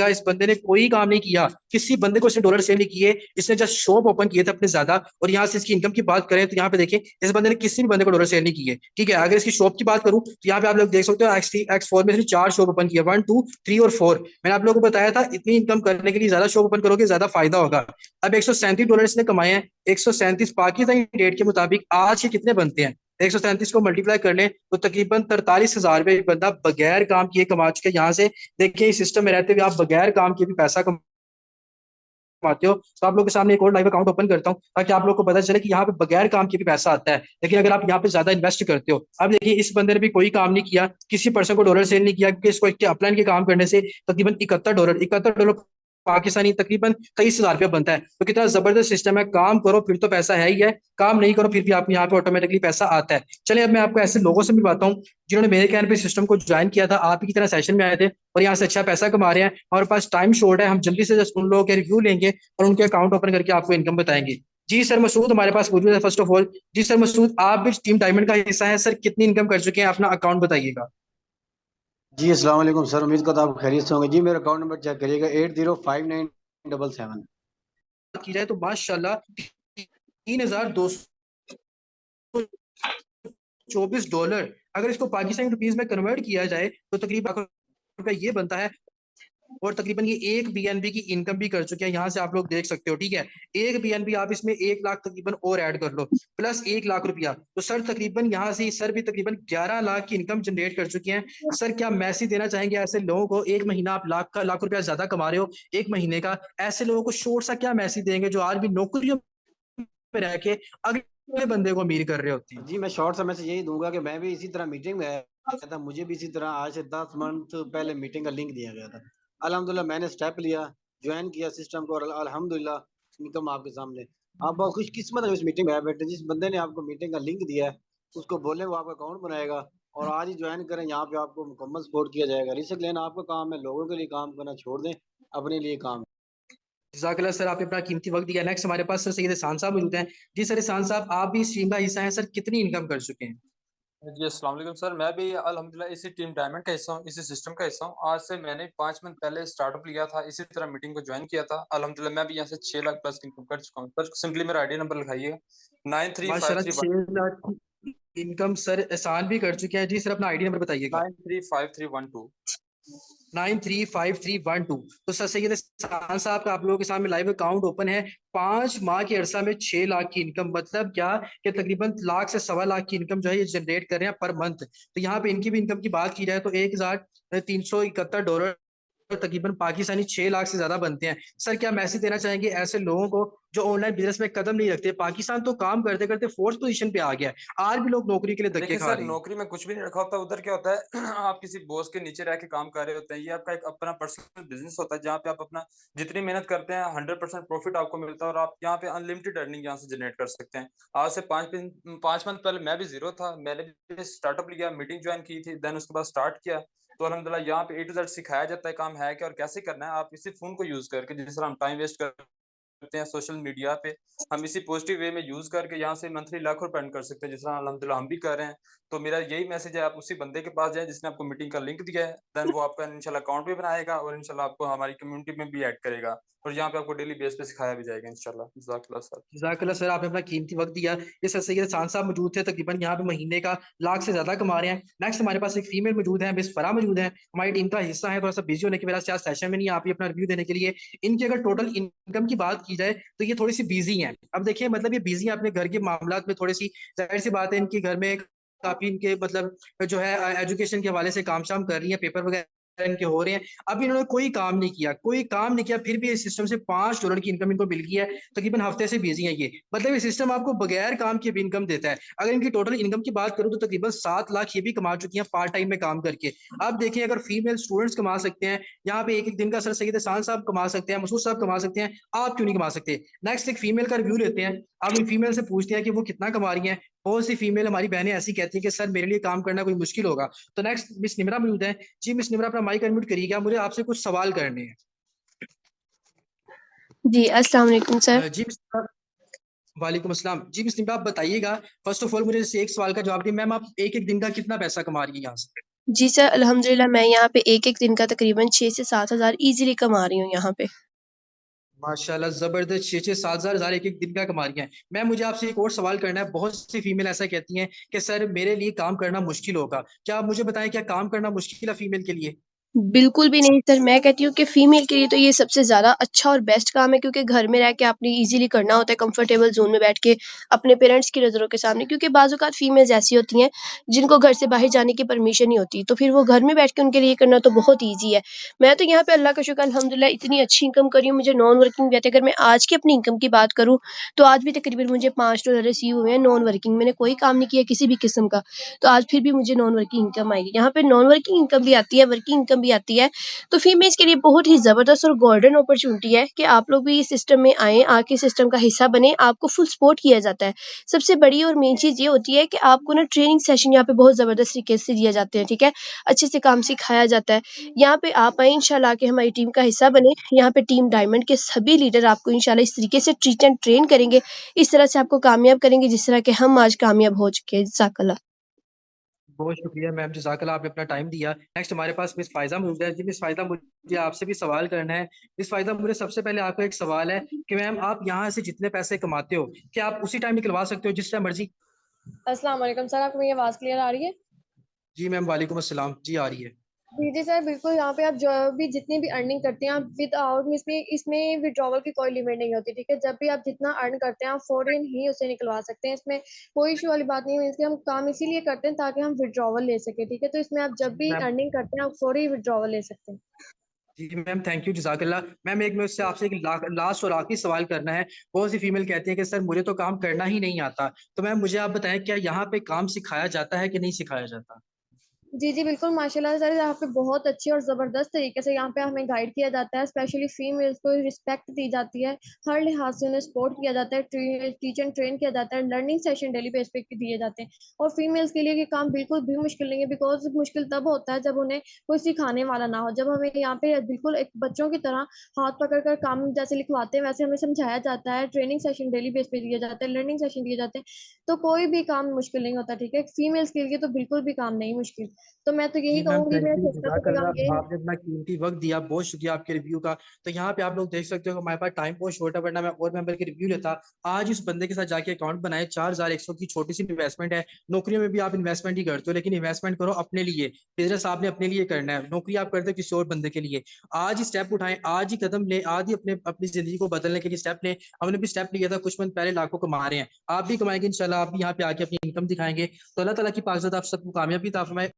ने कोई काम नहीं किया, किसी बंदे को इसने डॉलर सेल नहीं किए, इसने जस्ट शॉप ओपन किए थे अपने ज्यादा। और यहाँ से इसकी इनकम की बात करें तो यहाँ पे देखिए, इस बंदे ने किसी भी बंदे को डॉलर सेल नहीं किए, ठीक है। अगर इसकी शॉप की बात करूं तो यहाँ पे आप लोग देख सकते हो, एक्स 4 में इसने 4 शॉप ओपन किया, 1, 2, 3 और 4। मैंने आप लोगों को बताया था, इतनी इनकम करने के लिए ज्यादा शॉप ओपन करोगे ज्यादा फायदा होगा। अब $137 इसने कमाए हैं। 137 पाकिस्तानी रेट के मुताबिक आज के कितने बनते हैं? 137 को मल्टीप्लाई कर लें तो तकरीबन 43,000 रुपये एक बंदा बगैर काम किए कमा चुके हैं। यहाँ से देखिए, इस सिस्टम में रहते हुए आप बगैर काम किए भी पैसा कमाते हो। तो आप लोगों के सामने एक और लाइव अकाउंट ओपन करता हूँ, ताकि आप लोग को पता चले कि यहाँ पे बगैर काम किए भी पैसा आता है। लेकिन अगर आप यहाँ पे ज्यादा इन्वेस्ट करते हो, अब देखिए, इस बंदे ने भी कोई काम नहीं किया, किसी पर्सन को डॉलर सेल नहीं किया, क्योंकि इसको अपलाइन के काम करने से तकरीबन $71 पाकिस्तानी तकरीबन 23,000 रुपया बनता है। तो कितना जबरदस्त सिस्टम है। काम करो फिर तो पैसा है ही है, काम नहीं करो फिर भी आपको यहाँ पे ऑटोमेटिकली पैसा आता है। चलिए, अब मैं आपको ऐसे लोगों से मिलवाता हूँ जिन्होंने मेरे कहने पे सिस्टम को ज्वाइन किया था, आप ही की तरह सेशन में आए थे और यहाँ से अच्छा पैसा कमा रहे हैं। हमारे पास टाइम शॉर्ट है, हम जल्दी से जस्ट उन लोगों के रिव्यू लेंगे और उनके अकाउंट ओपन करके आपको इनकम बताएंगे। जी सर मसूद हमारे पास मौजूद है फर्स्ट ऑफ ऑल। जी सर मसूद, आप भी टीम डायमंड का हिस्सा है सर, कितनी इनकम कर चुके हैं? अपना अकाउंट बताइएगा। जी अस्सलाम वालेकुम सर, उम्मीद करता हूँ आप खैरियत से होंगे। जी मेरा अकाउंट नंबर चेक करिएगा, 805977। बात की जाए तो माशाल्लाह 3,200 $24, अगर इसको पाकिस्तानी रुपीज में कन्वर्ट किया जाए तो तकरीबन रुपया ये बनता है। और तकरीबन ये एक बीएनबी की इनकम भी कर चुके हैं, यहाँ से आप लोग देख सकते हो, ठीक है। एक बीएनबी, आप इसमें 1 लाख तकरीबन और ऐड कर लो, प्लस 1 लाख रुपया, तो सर तकरीबन यहाँ से सर भी तकरीबन 11 लाख की इनकम जनरेट कर चुके हैं। सर क्या मैसेज देना चाहेंगे ऐसे लोगों को? एक महीना आप लाख रुपया ज्यादा कमा रहे हो एक महीने का, ऐसे लोगों को शोर सा क्या मैसेज देंगे जो आज भी नौकरियों में रह के अगले बंदे को अमीर कर रहे होते हैं? जी मैं शॉर्ट समय से यही दूंगा कि मैं भी इसी तरह मीटिंग में आया था, मुझे भी इसी तरह आज से 10 मंथ पहले मीटिंग का लिंक दिया गया था। अल्हम्दुलिल्लाह मैंने स्टेप लिया, ज्वाइन किया सिस्टम को, और अल्हम्दुलिल्लाह इनकम आपके सामने। आप बहुत खुशकिस्मत है उस मीटिंग में आए बैठे, जिस बंदे ने आपको मीटिंग का लिंक दिया है उसको बोले वो आपका अकाउंट बनाएगा और आज ही ज्वाइन करें। यहाँ पे आपको मुकम्मल सपोर्ट किया जाएगा। रिस्क लेना आपका काम है, लोगों के लिए काम करना छोड़ दें, अपने लिए काम। जज़ाकल्लाह सर, आपने अपना कीमती वक्त दिया। नेक्स्ट हमारे पास सर सैयद एहसान साहब मौजूद हैं। जी सर एहसान साहब, आप भी इस टीम का हिस्सा हैं, सर कितनी इनकम कर चुके हैं? जी, अस्सलाम वालेकुम सर, मैं भी अल्हम्दुलिल्लाह इसी टीम डायमंड का हिस्सा हूँ, इसी सिस्टम का हिस्सा हूँ। आज से मैंने 5 मंथ पहले स्टार्टअप लिया था, इसी तरह मीटिंग को जॉइन किया था। अल्हम्दुलिल्लाह मैं भी यहाँ से 6 लाख प्लस इनकम कर चुका हूँ। सर सिंपली मेरा आईडी नंबर लिखाइएगा माशाल्लाह 9353 6 लाख की इनकम सर एहसान भी कर चुके हैं। जी सर अपना आईडी नंबर बताइएगा। 935312। 935312। तो सर सैयद एहसान साहब का आप लोगों के सामने लाइव अकाउंट ओपन है। 5 माह के अरसा में 6 लाख की इनकम, मतलब क्या कि तकरीबन लाख से 1.25 लाख की इनकम जो है ये जनरेट कर रहे हैं पर मंथ। तो यहाँ पे इनकी भी इनकम की बात की जाए तो $1,371 तकरीबन पाकिस्तानी 6 लाख से ज्यादा बनते हैं। सर क्या मैसेज देना चाहेंगे ऐसे लोगों को जो ऑनलाइन बिजनेस में कदम नहीं रखते? पाकिस्तान तो काम करते करते फोर्थ पोजीशन पे आ गया है, आज भी लोग नौकरी के लिए धक्के देखिए खा सर, रहे हैं। नौकरी में कुछ भी नहीं रखा होता। उधर क्या होता है आप किसी बॉस के नीचे रह के काम कर रहे होते हैं। ये आपका एक अपना पर्सनल बिजनेस होता है जहाँ पे आप अपना जितनी मेहनत करते हैं 100% प्रॉफिट आपको मिलता है और आप यहाँ पे अनलिमिटेड अर्निंग यहाँ से जनरेट कर सकते हैं। आज से 5 मंथ पहले मैं भी जीरो था, मैंने भी स्टार्टअप लिया, मीटिंग ज्वाइन की थी, देन उसके बाद स्टार्ट किया। तो अल्हम्दुलिल्लाह यहाँ पे A to Z सिखाया जाता है काम है क्या और कैसे करना है। आप इसी फोन को यूज करके, जिस तरह हम टाइम वेस्ट करते हैं सोशल मीडिया पे, हम इसी पॉजिटिव वे में यूज करके यहाँ से मंथली लाखों रुपए अर्न कर सकते हैं, जिस तरह अल्हम्दुलिल्लाह हम भी कर रहे हैं। तो मेरा यही मैसेज है, आप उसी बंदे के पास जाएं जिसने आपको मीटिंग का लिंक दिया है, देन वो आपका इंशाल्लाह अकाउंट भी बनाएगा और इंशाल्लाह आपको हमारी कम्युनिटी में भी ऐड करेगा और यहाँ पे आपको डेली बेस पे सिखाया भी जाएगा इंशाल्लाह। जज़ाकल्लाह सर। जज़ाकल्लाह सर, आपने अपना कीमती वक्त दिया। ये सर सैयद खान साहब मौजूद थे, तकरीबन यहाँ पे महीने का लाख से ज्यादा कमा रहे हैं। नेक्स्ट हमारे पास एक फीमेल मौजूद है, मिस फरा मौजूद है, हमारी टीम का हिस्सा है। थोड़ा सा बिजी होने की वजह से आज सेशन में नहीं आ पाई अपना रिव्यू देने के लिए। इनकी अगर टोटल इनकम की बात की जाए तो ये थोड़ी सी बिजी है। अब देखिए मतलब ये बिजी है अपने घर के मामला में थोड़ी सी, जाहिर सी बात है इनके घर में काफी इनके मतलब जो है एजुकेशन के हवाले से काम शाम कर रही है, पेपर वगैरह इनके हो रहे हैं। अब इन्होंने कोई काम नहीं किया, कोई काम नहीं किया, फिर भी इस सिस्टम से $5 की इनकम इनको मिल गई है। तकरीबन हफ्ते से बिजी है ये, मतलब ये सिस्टम आपको बगैर काम के भी इनकम देता है। अगर इनकी टोटल इनकम की बात करूं तो तकरीबन 7 लाख ये भी कमा चुकी हैं पार्ट टाइम में काम करके। अब देखिए अगर फीमेल स्टूडेंट्स कमा सकते हैं यहाँ पे एक एक दिन का, सर सैयद एहसान साहब कमा सकते हैं, मसूद साहब कमा सकते हैं, आप क्यों नहीं कमा सकते? नेक्स्ट एक फीमेल का रिव्यू लेते हैं। अब इन फीमेल से पूछते हैं कि वो कितना कमा रही हैं। बहुत सी फीमेल हमारी बहनें ऐसी कहती हैं कि सर मेरे लिए काम करना कोई मुश्किल होगा। तो नेक्स्ट मिस निमरा मौजूद है। जी मिस निमरा अपना माइक अनम्यूट करिएगा, मुझे आपसे कुछ सवाल करने हैं। जी, अस्सलाम वालेकुम सर। जी मिस निमरा, वालेकुम अस्सलाम। जी मिस निमरा आप बताइएगा, फर्स्ट ऑफ ऑल मुझे जैसे एक सवाल का जवाब दिए, मैम आप एक एक दिन का कितना पैसा कमा रही हैं यहाँ से? जी सर, अल्हम्दुलिल्लाह मैं यहाँ पे एक-एक दिन का तकरीबन 6 से 7 हज़ार ईज़िली कमा रही हूँ यहाँ पे। माशाल्लाह जबरदस्त, 6-7 हज़ार एक एक दिन का कमा रही हैं। मैम मुझे आपसे एक और सवाल करना है। बहुत सी फीमेल ऐसा कहती हैं कि सर मेरे लिए काम करना मुश्किल होगा, क्या आप मुझे बताएं क्या काम करना मुश्किल है फीमेल के लिए? बिल्कुल भी नहीं सर, मैं कहती हूँ कि फ़ीमेल के लिए तो ये सबसे ज़्यादा अच्छा और बेस्ट काम है, क्योंकि घर में रह के आपने ईज़िली करना होता है कंफर्टेबल ज़ोन में बैठ के, अपने पेरेंट्स की नज़रों के सामने। क्योंकि बाज़ औक़ात फ़ीमेल्स ऐसी होती हैं, जिनको घर से बाहर जाने की परमिशन नहीं होती, तो फिर वो घर में बैठ के उनके लिए करना तो बहुत ईज़ी है। मैं तो यहाँ पे अल्लाह का शुक्र अल्हम्दुलिल्लाह इतनी अच्छी इनकम कर रही हूँ, मुझे नॉन वर्किंग भी आती है। अगर मैं आज की अपनी इनकम की बात करूँ, तो आज भी तकरीबन मुझे $5 रिसीव हुए हैं नॉन वर्किंग। मैंने कोई काम नहीं किया किसी भी किस्म का, तो आज फिर भी मुझे नॉन वर्किंग इनकम आएगी। यहाँ पे नॉन वर्किंग इनकम भी आती है, वर्किंग इनकम भी आती है। तो फीमेल्स के लिए बहुत ही ज़बरदस्त और गोल्डन अपॉर्चुनिटी है कि आप लोग भी इस सिस्टम में आएँ, आके सिस्टम का हिस्सा बनें, आपको फुल सपोर्ट किया जाता है। सबसे बड़ी और मेन चीज़ ये होती है कि आपको ना ट्रेनिंग सेशन यहाँ पे बहुत ज़बरदस्त तरीके से दिए जाते हैं, ठीक है? अच्छे से काम सिखाया जाता है। यहाँ पे आप आएँ इंशाल्लाह आके हमारी टीम का हिस्सा बनें। यहाँ पे टीम डायमंड के सभी लीडर आपको इंशाल्लाह इस तरीके से टीच एंड ट्रेन करेंगे, इस तरह से आपको कामयाब करेंगे जिस तरह के हम आज कामयाब हो चुके हैं। जज़ाकल्लाह। बहुत शुक्रिया मैम, जज़ाकल्लाह आपने अपना टाइम दिया। नेक्स्ट हमारे पास मिस फायजा मौजूद है। जी मिस फायजा, मुझे आपसे भी सवाल करना है। मिस फायजा मुझे सबसे पहले आपका एक सवाल है कि मैम आप यहाँ से जितने पैसे कमाते हो क्या आप उसी टाइम निकलवा सकते हो जिस टाइम मर्जी? अस्सलाम वालेकुम सर, आपको मेरी आवाज़ क्लियर आ रही है? जी मैम, वालेकुम अस्सलाम जी, आ रही है। जी सर, बिल्कुल यहाँ पे आप जो भी जितनी भी अर्निंग करते हैं आप विदाउट इसमें इसमें विड्रॉवल की कोई लिमिट नहीं होती, ठीक है? जब भी आप जितना अर्न करते हैं आप फ़ौरन ही उसे निकलवा सकते हैं, इसमें कोई इश्यू वाली बात नहीं है। मीन्स कि हम काम इसीलिए करते हैं ताकि हम विड्रॉवल ले सकें, ठीक है? तो इसमें आप जब जी भी मैम। अर्निंग करते हैं आप फ़ौरी विड्रॉवल ले सकते हैं। जी मैम, थैंक यू, जज़ाकल्लाह। मैम एक मैं उससे आपसे एक लास्ट और आखिरी सवाल करना है। बहुत सी फीमेल कहती है कि सर मुझे तो काम करना ही नहीं आता। तो मैम मुझे आप बताएं, क्या यहाँ पे काम सिखाया जाता है कि नहीं सिखाया जाता? जी, जी, बिल्कुल माशाल्लाह सर, यहाँ पे बहुत अच्छी और ज़बरदस्त तरीके से यहाँ पे हमें गाइड किया जाता है, स्पेशली फीमेल्स को रिस्पेक्ट दी जाती है, हर लिहाज से उन्हें सपोर्ट किया जाता है, टीच एंड ट्रेन किया जाता है, लर्निंग सेशन डेली बेस पे दिए जाते हैं। और फीमेल्स के लिए ये काम बिल्कुल भी मुश्किल नहीं है, बिकॉज़ मुश्किल तब होता है जब उन्हें कोई सिखाने वाला ना हो। जब हमें यहाँ पे बिल्कुल एक बच्चों की तरह हाथ पकड़ कर काम जैसे लिखवाते हैं, वैसे हमें समझाया जाता है, ट्रेनिंग सेशन डेली बेस पे दिए जाते हैं, लर्निंग सेशन दिए जाते हैं, तो कोई भी काम मुश्किल नहीं होता, ठीक है? फीमेल्स के लिए तो बिल्कुल भी काम नहीं मुश्किल। तो मैं तो यही जी मैम, कहूँगी, थैंक मेरा यू, सिस्टर का पैगाम जज़ाकल्लाह। यही है। आपने अपना कीमती वक्त दिया, बहुत शुक्रिया आपके रिव्यू का। तो यहाँ पे आप लोग देख सकते हो कि हमारे पास टाइम बहुत शॉर्ट है, वरना मैं और मेंबर के रिव्यू लेता। आज उस बंदे के साथ जाके अकाउंट बनाए, 4100 की छोटी सी इन्वेस्टमेंट है। नौकरियों में भी आप इन्वेस्टमेंट ही करते हो, लेकिन इन्वेस्टमेंट करो अपने लिए। बिजनेस आपने अपने लिए करना है, नौकरी आप करते हो किसी और बंदे के लिए। आज ही स्टेप उठाएं, आज ही कदम लें, आज ही अपने अपनी जिंदगी को बदलने के लिए स्टेप लें। हमने भी स्टेप लिया था, कुछ मंथ पहले, लाखों कमा रहे हैं। आप भी कमाएंगे इंशाल्लाह, आप भी यहाँ पे आके अपनी इनकम दिखाएंगे। तो अल्लाह ताला की पाक आप सबको कामयाबी अता फरमाए।